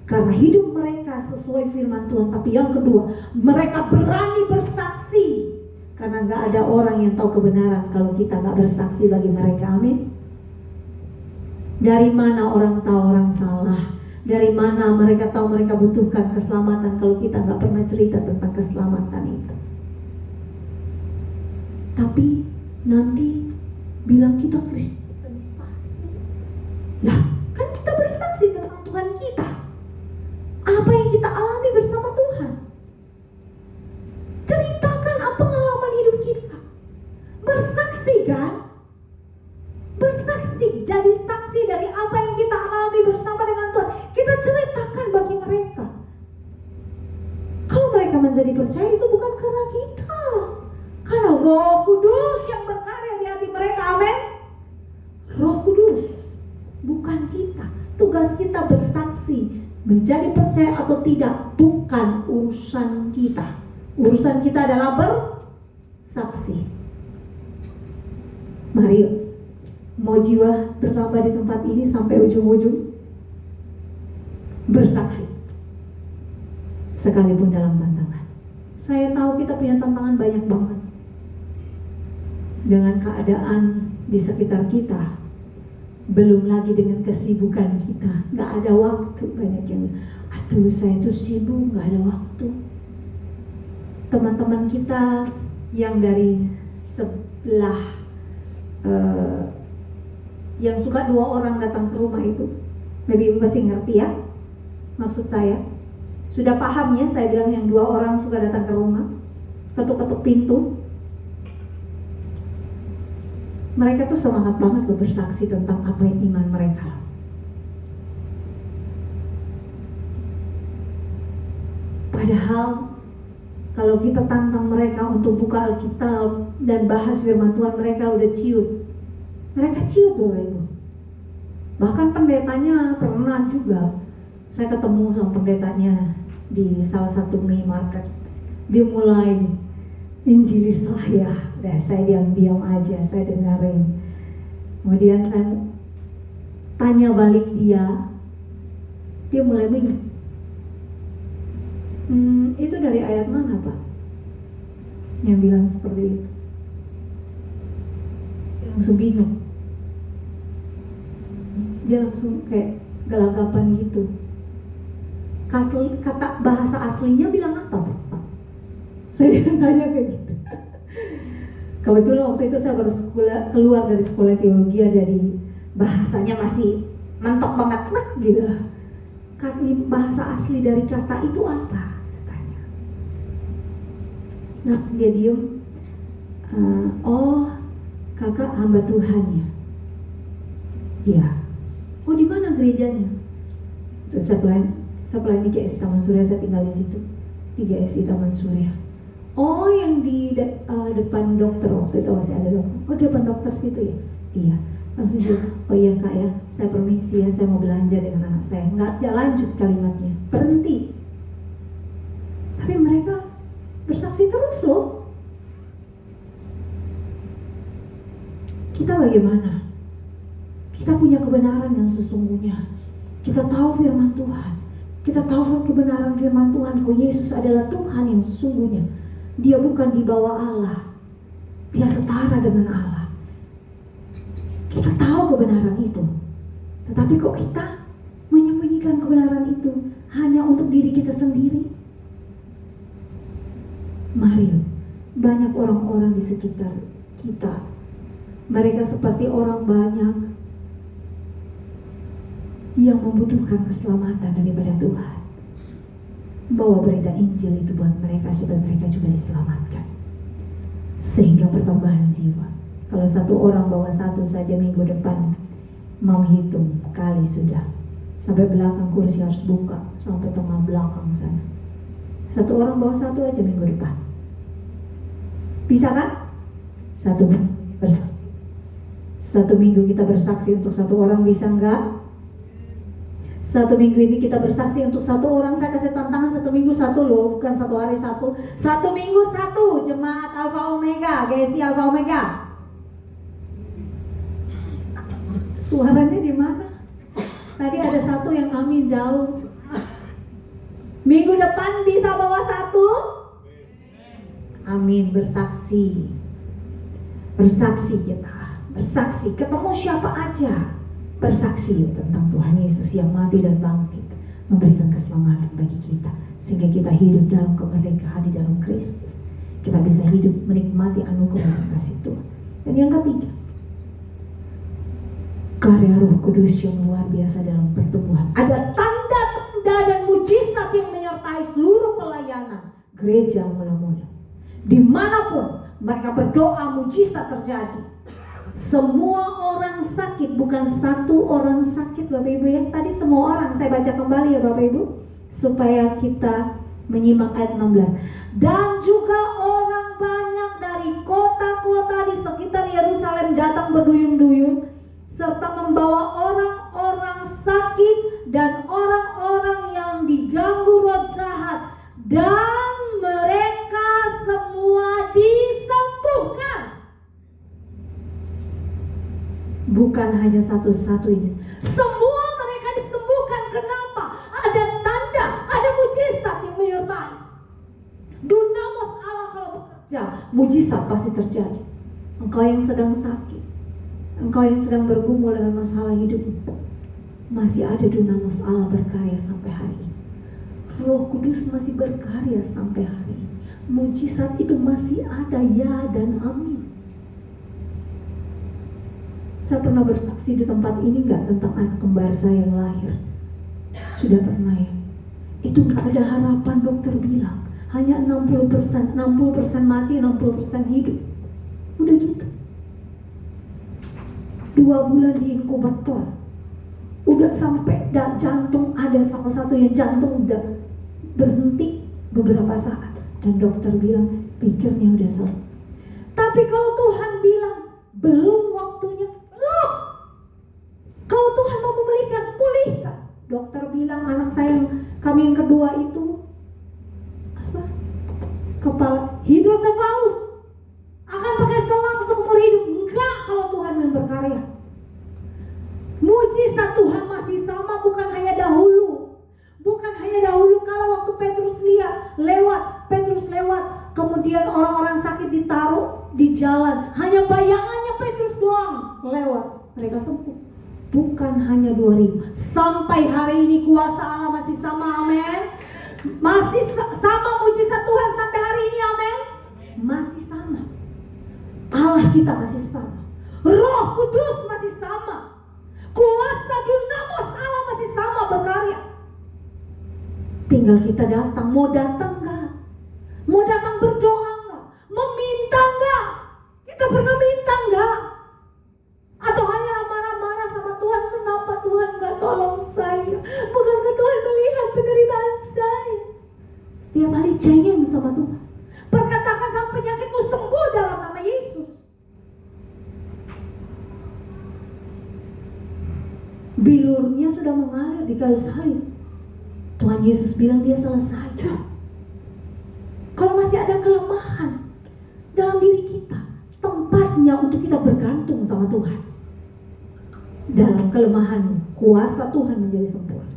Karena hidup mereka sesuai firman Tuhan. Tapi yang kedua, mereka berani bersaksi. Karena gak ada orang yang tahu kebenaran kalau kita gak bersaksi bagi mereka. Amin. Dari mana orang tahu orang salah? Dari mana mereka tahu mereka butuhkan keselamatan kalau kita gak pernah cerita tentang keselamatan itu? Tapi nanti bilang kita kristenisasi. Lah, kan kita bersaksi tentang Tuhan kita. Apa yang kita alami bersama Roh Kudus yang berkarya di hati mereka. Amin. Roh Kudus, bukan kita. Tugas kita bersaksi. Menjadi percaya atau tidak bukan urusan kita. Urusan kita adalah bersaksi. Mari, mau jiwa bertambah di tempat ini sampai ujung-ujung, bersaksi sekalipun dalam tantangan. Saya tahu kita punya tantangan banyak banget dengan keadaan di sekitar kita, belum lagi dengan kesibukan kita. Gak ada waktu. Banyak yang, aduh saya tuh sibuk, gak ada waktu. Teman-teman kita yang dari sebelah yang suka 2 orang datang ke rumah itu, maybe ibu pasti ngerti ya maksud saya. Sudah paham ya saya bilang yang 2 orang suka datang ke rumah, ketuk-ketuk pintu. Mereka tuh semangat banget loh bersaksi tentang apa yang iman mereka. Padahal kalau kita tantang mereka untuk buka Alkitab dan bahas firman Tuhan, mereka udah ciut. Mereka ciut loh Ibu. Bahkan pendetanya pernah juga, saya ketemu sama pendetanya di salah satu minimarket. Dia mulai injilis saya. Nah, saya diam-diam aja, saya dengerin. Kemudian saya tanya balik dia mulai bingung. Itu dari ayat mana Pak? Yang bilang seperti itu. Dia langsung bingung. Dia langsung kayak gelagapan gitu. Kata bahasa aslinya bilang apa Pak? Saya nanya kayak gitu. Kebetulan waktu itu saya baru keluar dari sekolah teologi, dari bahasanya masih mentok banget gitu. Bahasa asli dari kata itu apa? Saya tanya. Nah dia diem. Oh kakak hamba Tuhan ya. Iya. Oh di mana gerejanya? Terus saya di GSI Taman Surya, saya tinggal di situ. Di GSI Taman Surya. Oh yang di depan dokter, waktu itu masih ada dokter. Oh depan dokter situ ya? Iya. Langsung dia, oh iya kak ya, saya permisi ya, saya mau belanja dengan anak saya. Nggak lanjut kalimatnya, berhenti. Tapi mereka bersaksi terus loh. Kita bagaimana? Kita punya kebenaran yang sesungguhnya. Kita tahu firman Tuhan. Kita tahu kebenaran firman Tuhan, bahwa Yesus adalah Tuhan yang sesungguhnya. Dia bukan di bawah Allah. Dia setara dengan Allah. Kita tahu kebenaran itu. Tetapi kok kita menyembunyikan kebenaran itu hanya untuk diri kita sendiri? Mari, banyak orang-orang di sekitar kita. Mereka seperti orang banyak yang membutuhkan keselamatan daripada Tuhan. Bawa berita Injil itu buat mereka supaya mereka juga diselamatkan. Sehingga pertambahan jiwa. Kalau satu orang bawa satu saja minggu depan, mau hitung kali sudah. Sampai belakang kursi harus buka, sampai tengah belakang sana. Satu orang bawa satu aja minggu depan. Bisa kan? Satu minggu kita bersaksi untuk satu orang, bisa enggak? Satu minggu ini kita bersaksi untuk satu orang. Saya kasih tantangan, satu minggu satu loh, bukan satu hari satu. Satu minggu satu, jemaat Alpha Omega, GSI Alpha Omega. Suaranya di mana? Tadi ada satu yang amin jauh. Minggu depan bisa bawa satu? Amin, bersaksi. Bersaksi kita, bersaksi ketemu siapa aja. Bersaksi tentang Tuhan Yesus yang mati dan bangkit, memberikan keselamatan bagi kita, sehingga kita hidup dalam kemerdekaan di dalam Kristus. Kita bisa hidup menikmati anugerah dan kasih Tuhan. Dan yang ketiga, karya Roh Kudus yang luar biasa dalam pertumbuhan. Ada tanda-tanda dan mujizat yang menyertai seluruh pelayanan gereja mula-mula. Dimanapun mereka berdoa, mujizat terjadi. Semua orang sakit, bukan satu orang sakit Bapak Ibu ya. Tadi semua orang, saya baca kembali ya Bapak Ibu, supaya kita menyimak ayat 16. Dan juga orang banyak dari kota datang berduyun-duyun serta membawa orang-orang sakit dan orang-orang yang diganggu roh jahat, dan mereka semua disembuhkan. Bukan hanya satu-satu ini, semua mereka disembuhkan. Kenapa? Ada tanda, ada mujizat yang menyertai. Dunamos Allah kalau bekerja, mujizat pasti terjadi. Engkau yang sedang sakit, engkau yang sedang bergumul dengan masalah hidup, masih ada dunamos Allah berkarya sampai hari ini. Roh Kudus masih berkarya sampai hari ini. Mujizat itu masih ada, ya dan amin. Saya pernah bersaksi di tempat ini nggak tentang anak kembar saya yang lahir. Sudah pernah ya. Itu nggak ada harapan, dokter bilang. Hanya 60% mati, 60% hidup. Udah gitu. 2 bulan di inkubator. Udah sampai jantung, ada salah satu yang jantung udah berhenti beberapa saat. Dan dokter bilang pikirnya udah selesai. Tapi kalau Tuhan bilang belum waktunya, loh, kalau Tuhan mau memulihkan, pulihkan. Dokter bilang anak saya, kami yang kedua itu apa? Kepala hidrosefalus, akan pakai selang seumur hidup. Enggak, kalau Tuhan yang berkarya. Mujizat Tuhan masih sama, bukan hanya dahulu. Bukan hanya dahulu kalau waktu Petrus lewat, kemudian orang-orang sakit ditaruh di jalan. Hanya bayangannya Petrus doang lewat, mereka sembuh. Bukan hanya 2000. Sampai hari ini kuasa Allah masih sama, amin. Masih sama mujizat Tuhan sampai hari ini, amin. Masih sama. Allah kita masih sama. Roh Kudus masih sama. Kuasa dunamos Allah masih sama berkarya. Tinggal kita datang. Mau datang gak? Mau datang berdoa gak? Meminta gak? Kita pernah minta gak? Atau hanya marah-marah sama Tuhan, kenapa Tuhan gak tolong saya? Bukankah Tuhan melihat penderitaan saya? Setiap hari cengeng sama Tuhan. Perkatakan sama penyakitmu sembuh dalam nama Yesus. Bilurnya sudah mengalir di kayu salib. Tuhan Yesus bilang dia selesai. Kalau masih ada kelemahan dalam diri kita, tempatnya untuk kita bergantung sama Tuhan. Dalam kelemahan, kuasa Tuhan menjadi sempurna.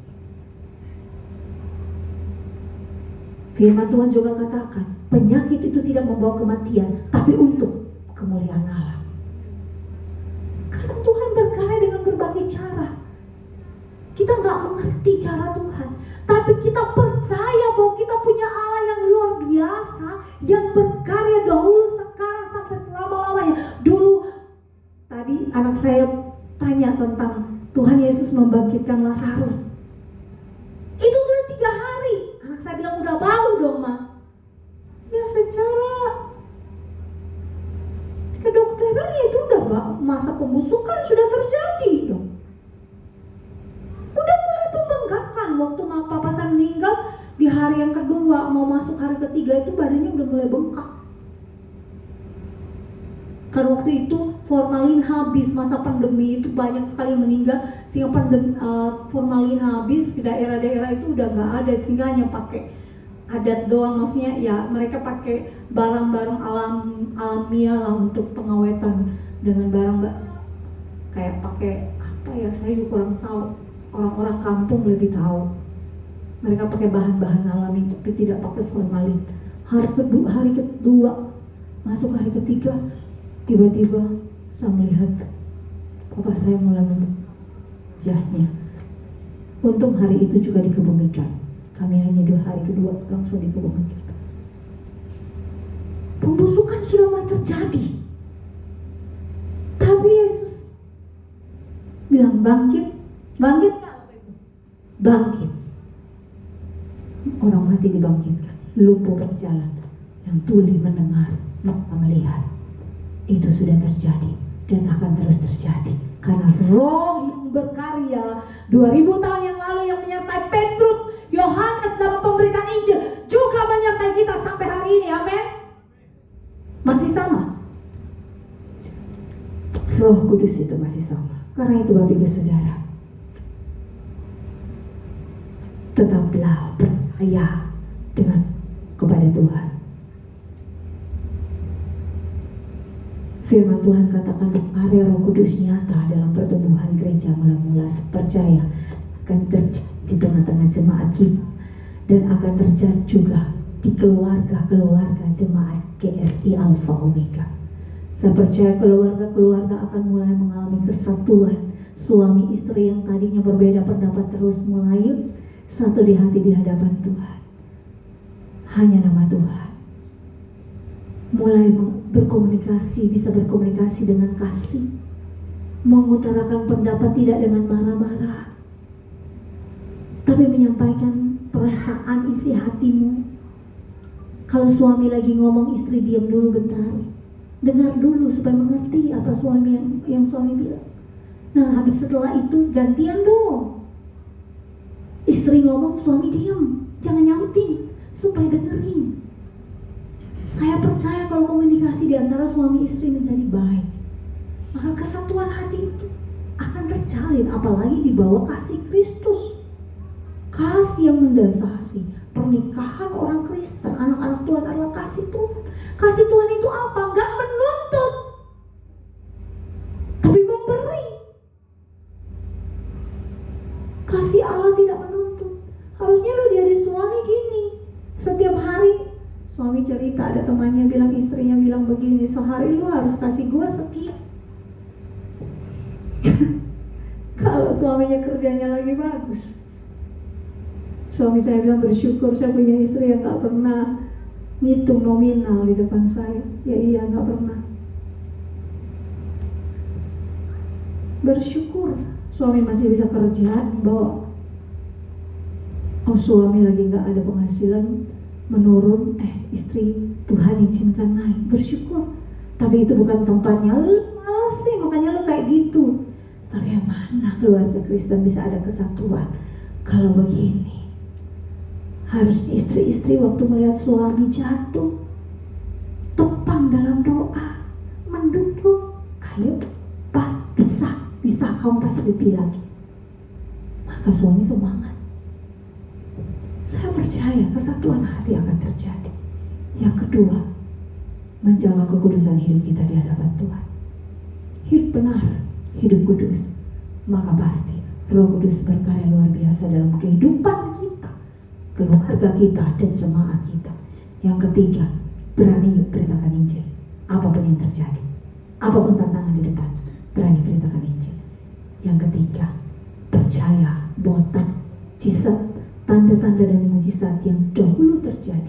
Firman Tuhan juga katakan, penyakit itu tidak membawa kematian, tapi untuk kemuliaan Allah. Karena Tuhan berkarya dengan berbagai cara. Kita gak mengerti cara Tuhan, tapi kita percaya bahwa kita punya Allah yang luar biasa, yang berkarya dahulu, sekarang, sampai selama-lamanya. Dulu tadi anak saya tanya tentang Tuhan Yesus membangkitkan Lazarus. Itu udah 3 hari. Anak saya bilang udah bau dong, Ma. Ya secara kedokteran ya itu udah masa pembusukan sudah terjadi dong. Udah mulai pembengkakan. Waktu papa saya meninggal di hari yang kedua mau masuk hari ketiga itu badannya udah mulai bengkak. Kan waktu itu formalin habis, masa pandemi itu banyak sekali meninggal, sehingga formalin habis di daerah-daerah itu udah nggak ada, sehingga hanya pakai adat doang, maksudnya ya mereka pakai barang-barang alamiah lah untuk pengawetan dengan barang kayak pakai apa ya, saya juga kurang tahu, orang-orang kampung lebih tahu. Mereka pakai bahan-bahan alami tapi tidak pakai formalin. Hari kedua masuk hari ketiga, tiba-tiba saya melihat papa saya mulai memujahnya. Untung hari itu juga dikebumikan. Kami hanya 2 hari kedua langsung dikebumikan. Pembusukan sudah mulai terjadi. Tapi Yesus bilang bangkit. Orang mati dibangkitkan, lumpuh berjalan, yang tuli mendengar, mata melihat. Itu sudah terjadi dan akan terus terjadi. Karena Roh yang berkarya 2000 tahun yang lalu yang menyertai Petrus, Yohanes dalam pemberitaan Injil juga menyertai kita sampai hari ini, amin. Masih sama. Roh Kudus itu masih sama. Karena itu Bapak Ibu Saudara, tetaplah percaya kepada Tuhan. Firman Tuhan katakan karya Roh Kudus nyata dalam pertumbuhan gereja mula-mula percaya akan terjadi di tengah-tengah jemaat kita dan akan terjadi juga di keluarga-keluarga jemaat GSI Alpha Omega. Saya percaya keluarga-keluarga akan mulai mengalami kesatuan. Suami istri yang tadinya berbeda pendapat terus mulai satu di hati di hadapan Tuhan. Hanya nama Tuhan. Mulai berkomunikasi, bisa berkomunikasi dengan kasih, mengutarakan pendapat tidak dengan marah-marah, tapi menyampaikan perasaan isi hatimu. Kalau suami lagi ngomong, istri diam dulu bentar, dengar dulu supaya mengerti apa suami yang suami bilang. Nah, habis setelah itu gantian dong. Istri ngomong, suami diam, jangan nyautin, supaya dengerin. Saya percaya kalau komunikasi di antara suami istri menjadi baik, maka kesatuan hati itu akan terjalin, apalagi di bawah kasih Kristus. Kasih yang mendasari pernikahan orang Kristen, anak-anak Tuhan adalah kasih Tuhan. Kasih Tuhan itu apa? Gak menuntut, tapi memberi. Kasih Allah tidak menuntut. Harusnya lo jadi suami gini, setiap hari suami cerita, ada temannya bilang, istrinya bilang begini, sehari lu harus kasih gua sekian. Kalau suaminya kerjanya lagi bagus, suami saya bilang bersyukur saya punya istri yang gak pernah ngitung nominal di depan saya. Ya iya, gak pernah. Bersyukur suami masih bisa kerja, bahwa suami lagi gak ada penghasilan, menurun, istri Tuhan izinkan naik, bersyukur. Tapi itu bukan tempatnya. Lu malas sih, makanya lu kayak gitu. Bagaimana keluarga Kristen bisa ada kesatuan kalau begini? Harusnya istri-istri waktu melihat suami jatuh, tepang dalam doa, mendukung. Ayo Pak, bisa kamu pasti lebih lagi. Maka suami semangat. Saya percaya kesatuan hati akan terjadi. Yang kedua, menjaga kekudusan hidup kita di hadapan Tuhan. Hidup benar, hidup kudus. Maka pasti Roh Kudus berkarya luar biasa dalam kehidupan kita, keluarga kita, dan jemaat kita. Yang ketiga, berani beritakan Injil. Apapun yang terjadi, apapun tantangan di depan, berani beritakan Injil. Yang ketiga, percaya bahwa tanda-tanda dan mujizat yang dahulu terjadi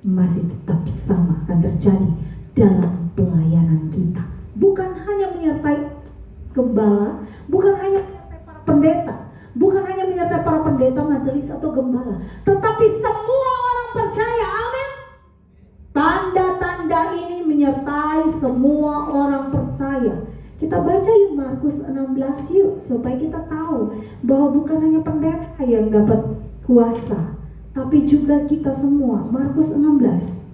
masih tetap sama akan terjadi dalam pelayanan kita. Bukan hanya menyertai gembala, bukan hanya menyertai para pendeta, bukan hanya menyertai para pendeta majelis atau gembala, tetapi semua orang percaya. Amin. Tanda-tanda ini menyertai semua orang percaya. Kita baca yuk Markus 16 yuk, supaya kita tahu bahwa bukan hanya pendeta yang dapat kuasa, tapi juga kita semua. Markus 16.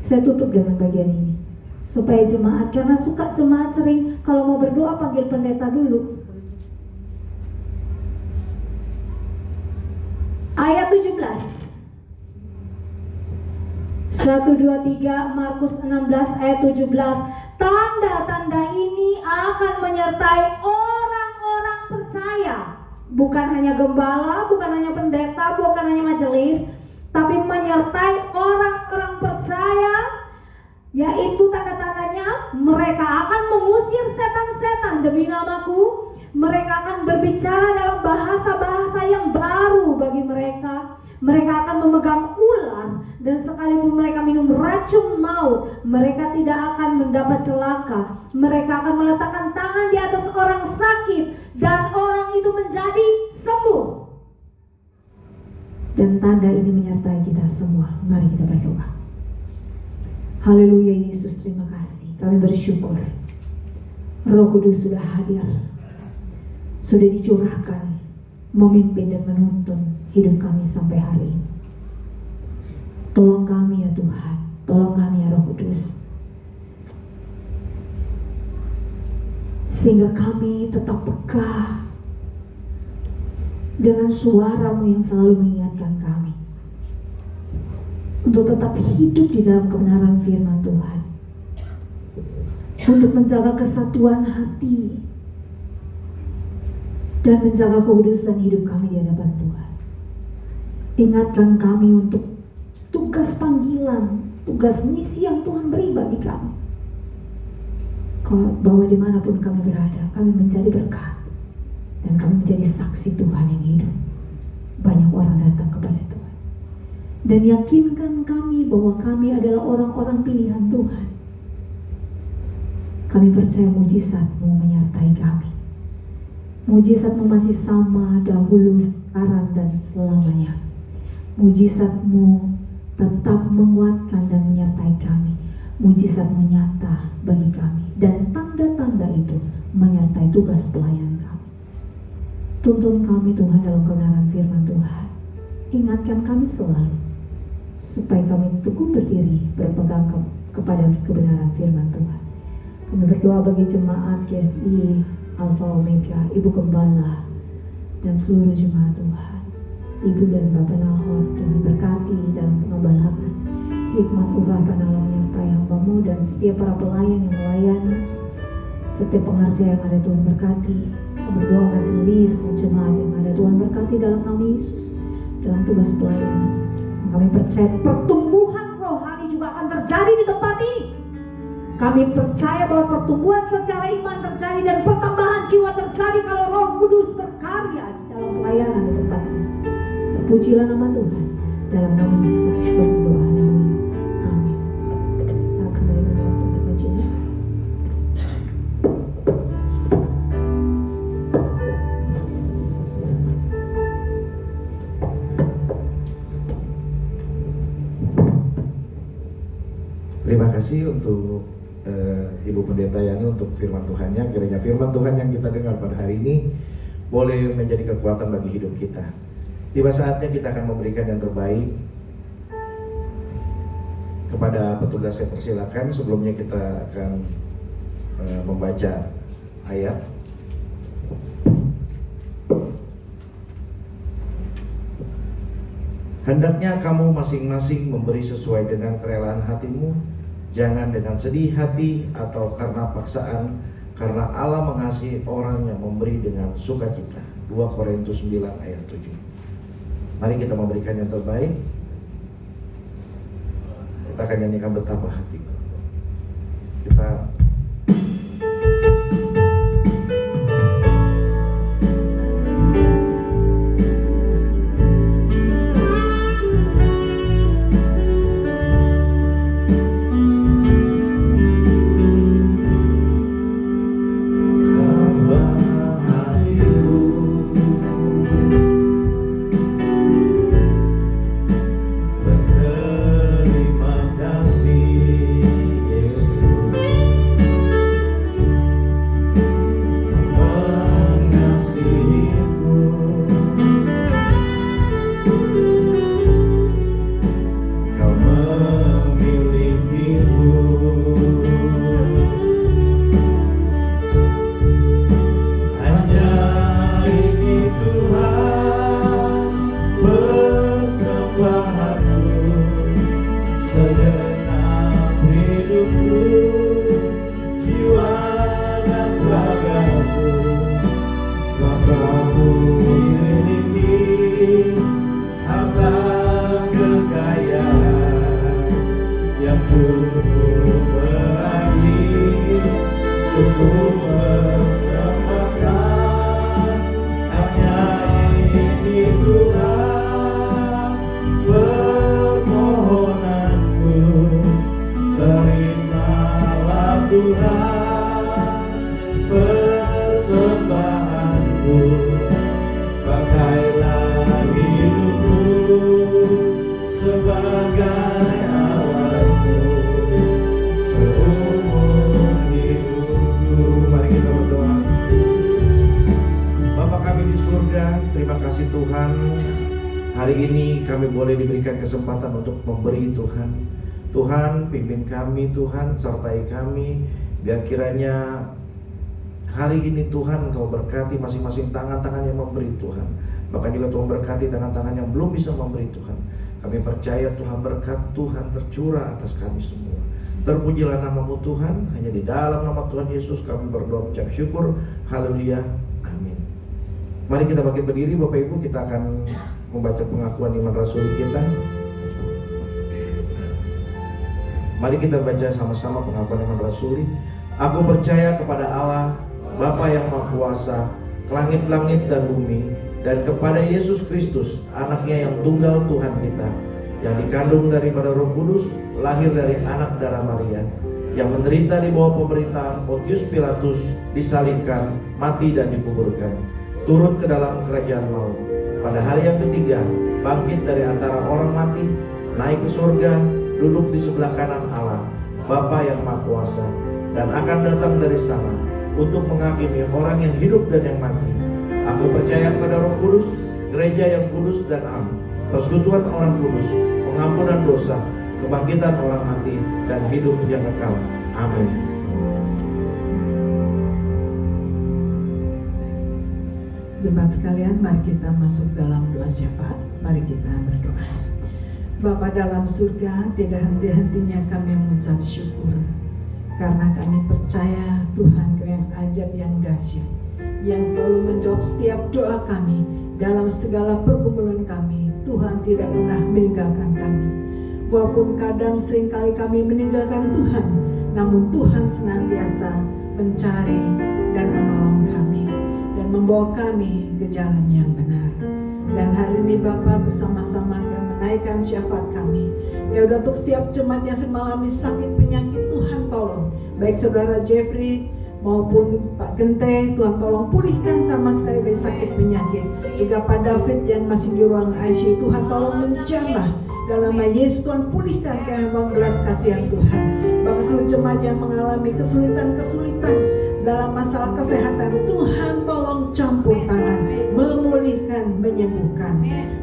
Saya tutup dengan bagian ini supaya jemaat, karena suka jemaat sering kalau mau berdoa panggil pendeta dulu. Ayat 17. 1, 2, 3, Markus 16 ayat 17. Tanda-tanda ini akan menyertai orang-orang percaya. Bukan hanya gembala, bukan hanya pendeta, bukan hanya majelis, tapi menyertai orang-orang percaya. Yaitu tanda-tandanya, mereka akan mengusir setan-setan demi namaku. Mereka akan berbicara dalam bahasa-bahasa yang baru bagi mereka. Mereka akan memegang ular, dan sekalipun mereka minum racun maut, mereka tidak akan mendapat celaka. Mereka akan meletakkan tangan di atas orang sakit, dan orang itu menjadi sembuh. Dan tanda ini menyertai kita semua. Mari kita berdoa. Haleluya Yesus, terima kasih. Kami bersyukur Roh Kudus sudah hadir, sudah dicurahkan, memimpin dan menuntun hidup kami sampai hari ini. Tolong kami ya Tuhan, tolong kami ya Roh Kudus. sehingga kami tetap peka dengan suara-Mu yang selalu mengingatkan kami untuk tetap hidup di dalam kebenaran firman Tuhan, untuk menjaga kesatuan hati dan menjaga kekudusan hidup kami di hadapan Tuhan. Ingatkan kami untuk tugas panggilan, tugas misi yang Tuhan beri bagi kami, bahwa dimanapun kami berada, kami menjadi berkat dan kami menjadi saksi Tuhan yang hidup. Banyak orang datang kepada Tuhan, dan yakinkan kami bahwa kami adalah orang-orang pilihan Tuhan. Kami percaya mujizat-Mu menyertai kami. Mujizat-Mu masih sama dahulu, sekarang, dan selamanya. Mujizat-Mu tetap menguatkan dan menyertai kami. Mujizat-Mu nyata bagi kami, dan tanda-tanda itu menyertai tugas pelayanan kami. Tuntun kami Tuhan dalam kebenaran firman Tuhan. Ingatkan kami selalu, supaya kami teguh berdiri berpegang kepada kebenaran firman Tuhan. Kami berdoa bagi jemaat GSI Alpha Omega, Ibu Gembala, dan seluruh jemaat Tuhan. Ibu dan Bapak Nahor, Tuhan berkati dalam pengembalaan. Hikmat urah penolong nyertai hamba-Mu dan setiap para pelayan yang melayani, setiap pengajar yang ada Tuhan berkati. Kami berdoa majelis dan jemaat yang ada Tuhan berkati dalam nama Yesus dalam tugas pelayanan. Kami percaya pertumbuhan rohani juga akan terjadi di tempat ini. Kami percaya bahwa pertumbuhan secara iman terjadi dan pertambahan jiwa terjadi kalau Roh Kudus berkarya dalam pelayanan di tempat ini. Terpujilah nama Tuhan. Dalam nama Yesus kami berdoa. Amin. Saya kembalikan waktu untuk majelis. Terima kasih untuk Ibu Pendeta Yani untuk firman Tuhannya. Kiranya firman Tuhan yang kita dengar pada hari ini boleh menjadi kekuatan bagi hidup kita. Tiba saatnya kita akan memberikan yang terbaik. Kepada petugas saya persilakan. Sebelumnya kita akan membaca ayat. Hendaknya kamu masing-masing memberi sesuai dengan kerelaan hatimu, jangan dengan sedih hati atau karena paksaan, karena Allah mengasihi orang yang memberi dengan sukacita. 2 Korintus 9 ayat 7. Mari kita memberikan yang terbaik. Kita akan nyanyikan betapa hatiku. Kita kesempatan untuk memberi Tuhan. Tuhan pimpin kami, Tuhan sertai kami, biar kiranya Hari ini Tuhan Kau berkati masing-masing tangan-tangan yang memberi Tuhan. Bahkan juga Tuhan berkati tangan-tangan yang belum bisa memberi Tuhan. Kami percaya Tuhan, berkat Tuhan tercurah atas kami semua. Terpujilah nama-Mu Tuhan. Hanya di dalam nama Tuhan Yesus kami berdoa ucap syukur. Haleluya. Amin. Mari kita bangkit berdiri Bapak Ibu. Kita akan membaca pengakuan iman rasuli kita. Mari kita baca sama-sama pengakuan iman rasuli. Aku percaya kepada Allah, Bapa yang Maha Kuasa, langit-langit dan bumi, dan kepada Yesus Kristus, anaknya yang tunggal Tuhan kita, yang dikandung daripada Roh Kudus, lahir dari anak darah Maria, yang menderita di bawah pemerintahan Pontius Pilatus, disalibkan, mati dan dikuburkan, turun ke dalam kerajaan maut. Pada hari yang ketiga, bangkit dari antara orang mati, naik ke surga, duduk di sebelah kanan Allah, Bapa yang Maha Kuasa, dan akan datang dari sana untuk menghakimi orang yang hidup dan yang mati. Aku percaya kepada Roh Kudus, gereja yang kudus dan am, persekutuan orang kudus, pengampunan dosa, kebangkitan orang mati, dan hidup yang kekal. Amin. Jemaat sekalian, mari kita masuk dalam doa syafaat. Mari kita berdoa. Bapa dalam surga, tidak henti-hentinya kami mengucap syukur, karena kami percaya Tuhan Kau yang ajaib, yang dahsyat, yang selalu menjawab setiap doa kami dalam segala pergumulan kami. Tuhan tidak pernah meninggalkan kami. Walaupun kadang seringkali kami meninggalkan Tuhan, namun Tuhan senantiasa mencari dan menolong kami dan membawa kami ke jalan yang benar. Dan hari ini Bapa, bersama-sama kami menaikkan syafaat kami. Ya udah, untuk setiap jemaat yang mengalami sakit penyakit, Tuhan tolong. Baik saudara Jeffrey maupun Pak Gente, Tuhan tolong pulihkan sama sekali dari sakit penyakit. Juga Pak David yang masih di ruang ICU, Tuhan tolong menjamah. Dalam nama Yesus Tuhan pulihkan kehebatan belas kasihan Tuhan. Bahkan seluruh jemaat yang mengalami kesulitan-kesulitan dalam masalah kesehatan, Tuhan tolong campur tangan, memulihkan, menyembuhkan.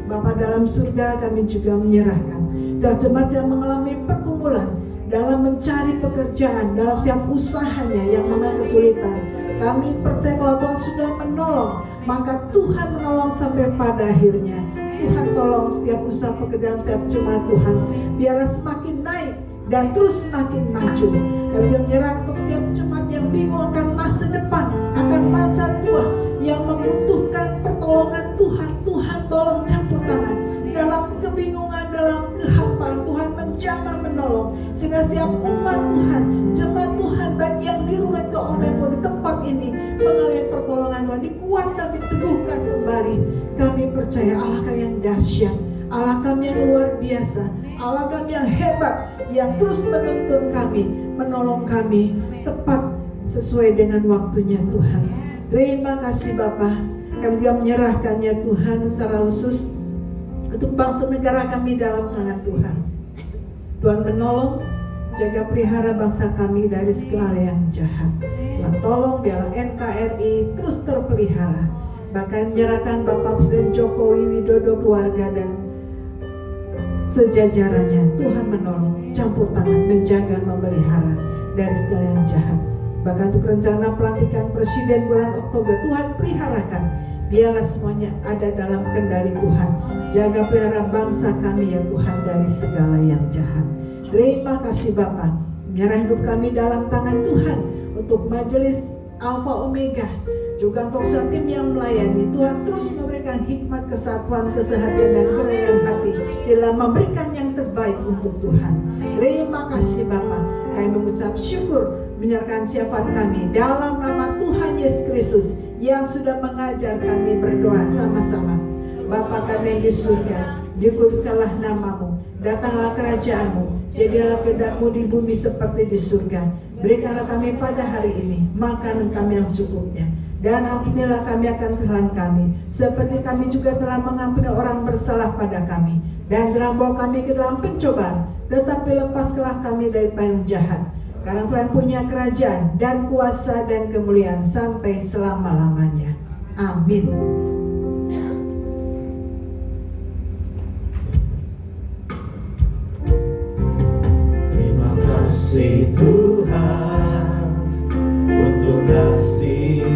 Bapa dalam surga, kami juga menyerahkan jemaat yang mengalami pergumulan dalam mencari pekerjaan, dalam setiap usahanya yang mengalami kesulitan. Kami percaya kalau Tuhan sudah menolong, maka Tuhan menolong sampai pada akhirnya. Tuhan tolong setiap usaha pekerjaan setiap jemaat Tuhan, biarlah semakin naik dan terus semakin maju. Kami juga menyerah untuk setiap jemaat yang bingung akan masa depan, akan masa tua, yang membutuhkan pertolongan Tuhan. Tuhan tolong campur tangan dalam kebingungan, dalam kehampaan. Tuhan menjamah menolong, sehingga setiap umat Tuhan, jemaat Tuhan, baik yang di rumah itu atau di tempat ini, mengalami pertolongan Tuhan, dikuatkan, diteguhkan kembali. Kami percaya Allah kami yang dahsyat, Allah kami yang luar biasa, Allah kami yang hebat, yang terus menuntun kami, menolong kami tepat sesuai dengan waktunya Tuhan. Terima kasih Bapa. Kami juga menyerahkannya Tuhan secara khusus untuk bangsa negara kami dalam tangan Tuhan. Tuhan menolong, jaga pelihara bangsa kami dari segala yang jahat. Tuhan tolong biarlah NKRI terus terpelihara. Bahkan menyerahkan Bapak Presiden Jokowi Widodo, keluarga dan sejajarannya. Tuhan menolong, campur tangan, menjaga, memelihara dari segala yang jahat. Bahkan untuk rencana pelantikan Presiden bulan Oktober, Tuhan peliharakan. Biarlah semuanya ada dalam kendali Tuhan. Jaga pelihara bangsa kami ya Tuhan dari segala yang jahat. Terima kasih Bapa. Menyerah hidup kami dalam tangan Tuhan. Untuk majelis Alpha Omega, juga untuk semua tim yang melayani, Tuhan terus memberikan hikmat, kesatuan, kesehatan dan kerendahan hati dalam memberikan yang terbaik untuk Tuhan. Terima kasih Bapa. Kami mengucap syukur, menyerahkan syafaat kami dalam nama Tuhan Yesus Kristus yang sudah mengajar kami berdoa sama-sama. Bapa kami yang di surga, dikuduskanlah namamu, datanglah kerajaanmu, jadilah kehendak-Mu di bumi seperti di surga. Berikanlah kami pada hari ini makanan kami yang secukupnya, dan ampunilah kami akan kesalahan kami, seperti kami juga telah mengampuni orang bersalah pada kami. Dan jangan bawa kami ke dalam pencobaan, tetapi lepaskanlah kami dari yang jahat. Karena Tuhan punya kerajaan dan kuasa dan kemuliaan sampai selama-lamanya. Amin. Terima kasih Tuhan untuk kasih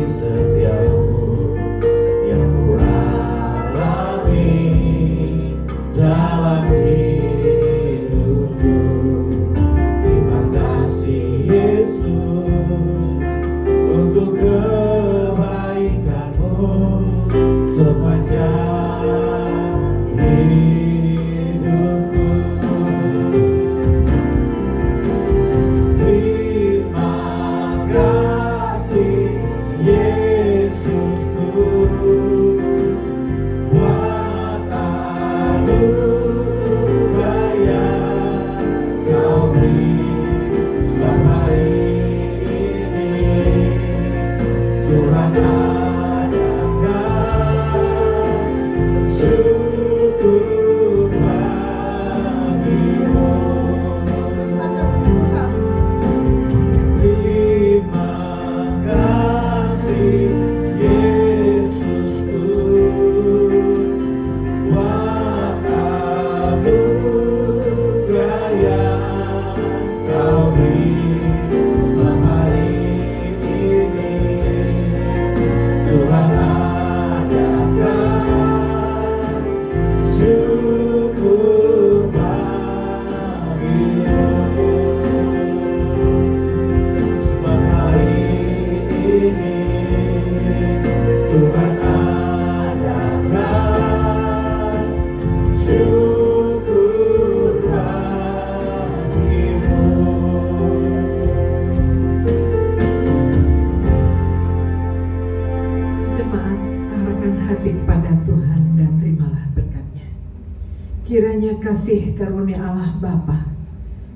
Kiranya kasih karunia Allah Bapa,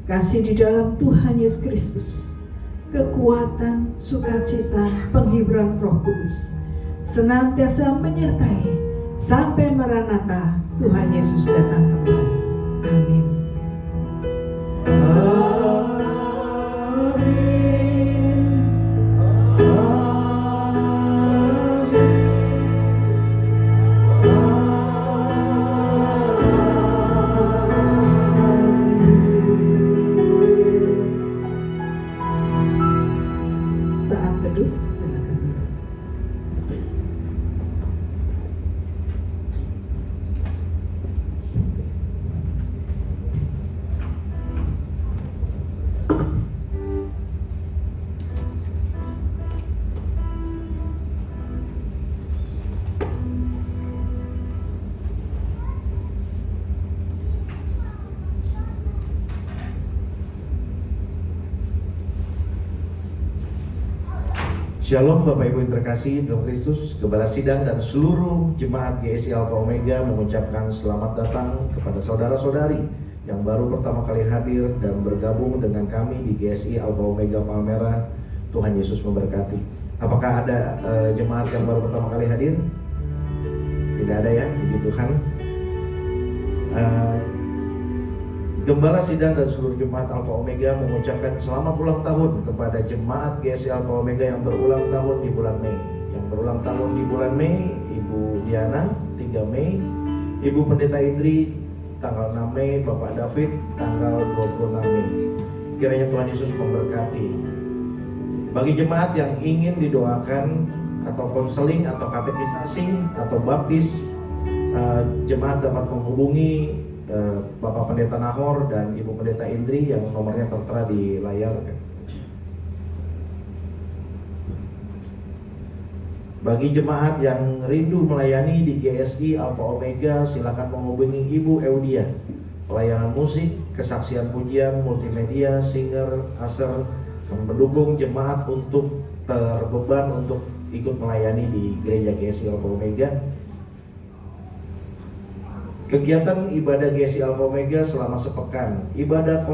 kasih di dalam Tuhan Yesus Kristus, kekuatan, sukacita, penghiburan Roh Kudus senantiasa menyertai sampai Maranatha Tuhan Yesus datang kembali. Amin. Saat teduh, silakan. Shalom Bapak Ibu yang terkasih dalam Kristus, Gembala Sidang dan seluruh jemaat GSI Alpha Omega mengucapkan selamat datang kepada saudara-saudari yang baru pertama kali hadir dan bergabung dengan kami di GSI Alpha Omega Palmera. Tuhan Yesus memberkati. Apakah ada jemaat yang baru pertama kali hadir? Tidak ada ya, puji Tuhan. Gembala Sidang dan seluruh jemaat Alpha Omega mengucapkan selamat ulang tahun kepada jemaat GSI Alpha Omega yang berulang tahun di bulan Mei. Yang berulang tahun di bulan Mei, Ibu Diana 3 Mei, Ibu Pendeta Indri tanggal 6 Mei, Bapak David tanggal 26 Mei. Kiranya Tuhan Yesus memberkati. Bagi jemaat yang ingin didoakan atau konseling atau katekisasi atau baptis, jemaat dapat menghubungi Bapak Pendeta Nahor dan Ibu Pendeta Indri yang nomornya tertera di layar. Bagi jemaat yang rindu melayani di GSI Alpha Omega, silakan menghubungi Ibu Eudia. Pelayanan musik, kesaksian pujian, multimedia, singer, aser, mendukung jemaat untuk terbeban untuk ikut melayani di gereja GSI Alpha Omega. Kegiatan ibadah GSI Alpha Omega selama sepekan. Ibadah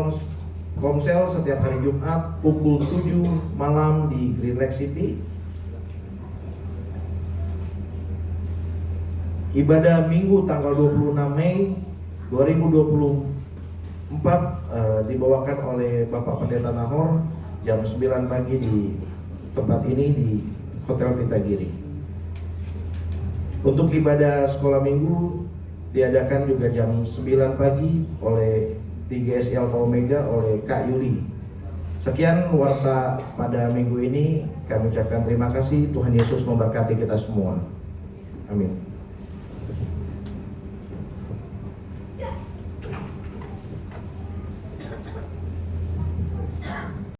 komsel setiap hari Jumat pukul 7 malam di Green Lake City. Ibadah Minggu tanggal 26 Mei 2024 dibawakan oleh Bapak Pendeta Nahor jam 9 pagi di tempat ini di Hotel Pitagiri. Untuk ibadah sekolah minggu diadakan juga jam 9 pagi oleh di GSI Alpha Omega oleh Kak Yuli. Sekian warta pada minggu ini. Kami ucapkan terima kasih. Tuhan Yesus memberkati kita semua. Amin.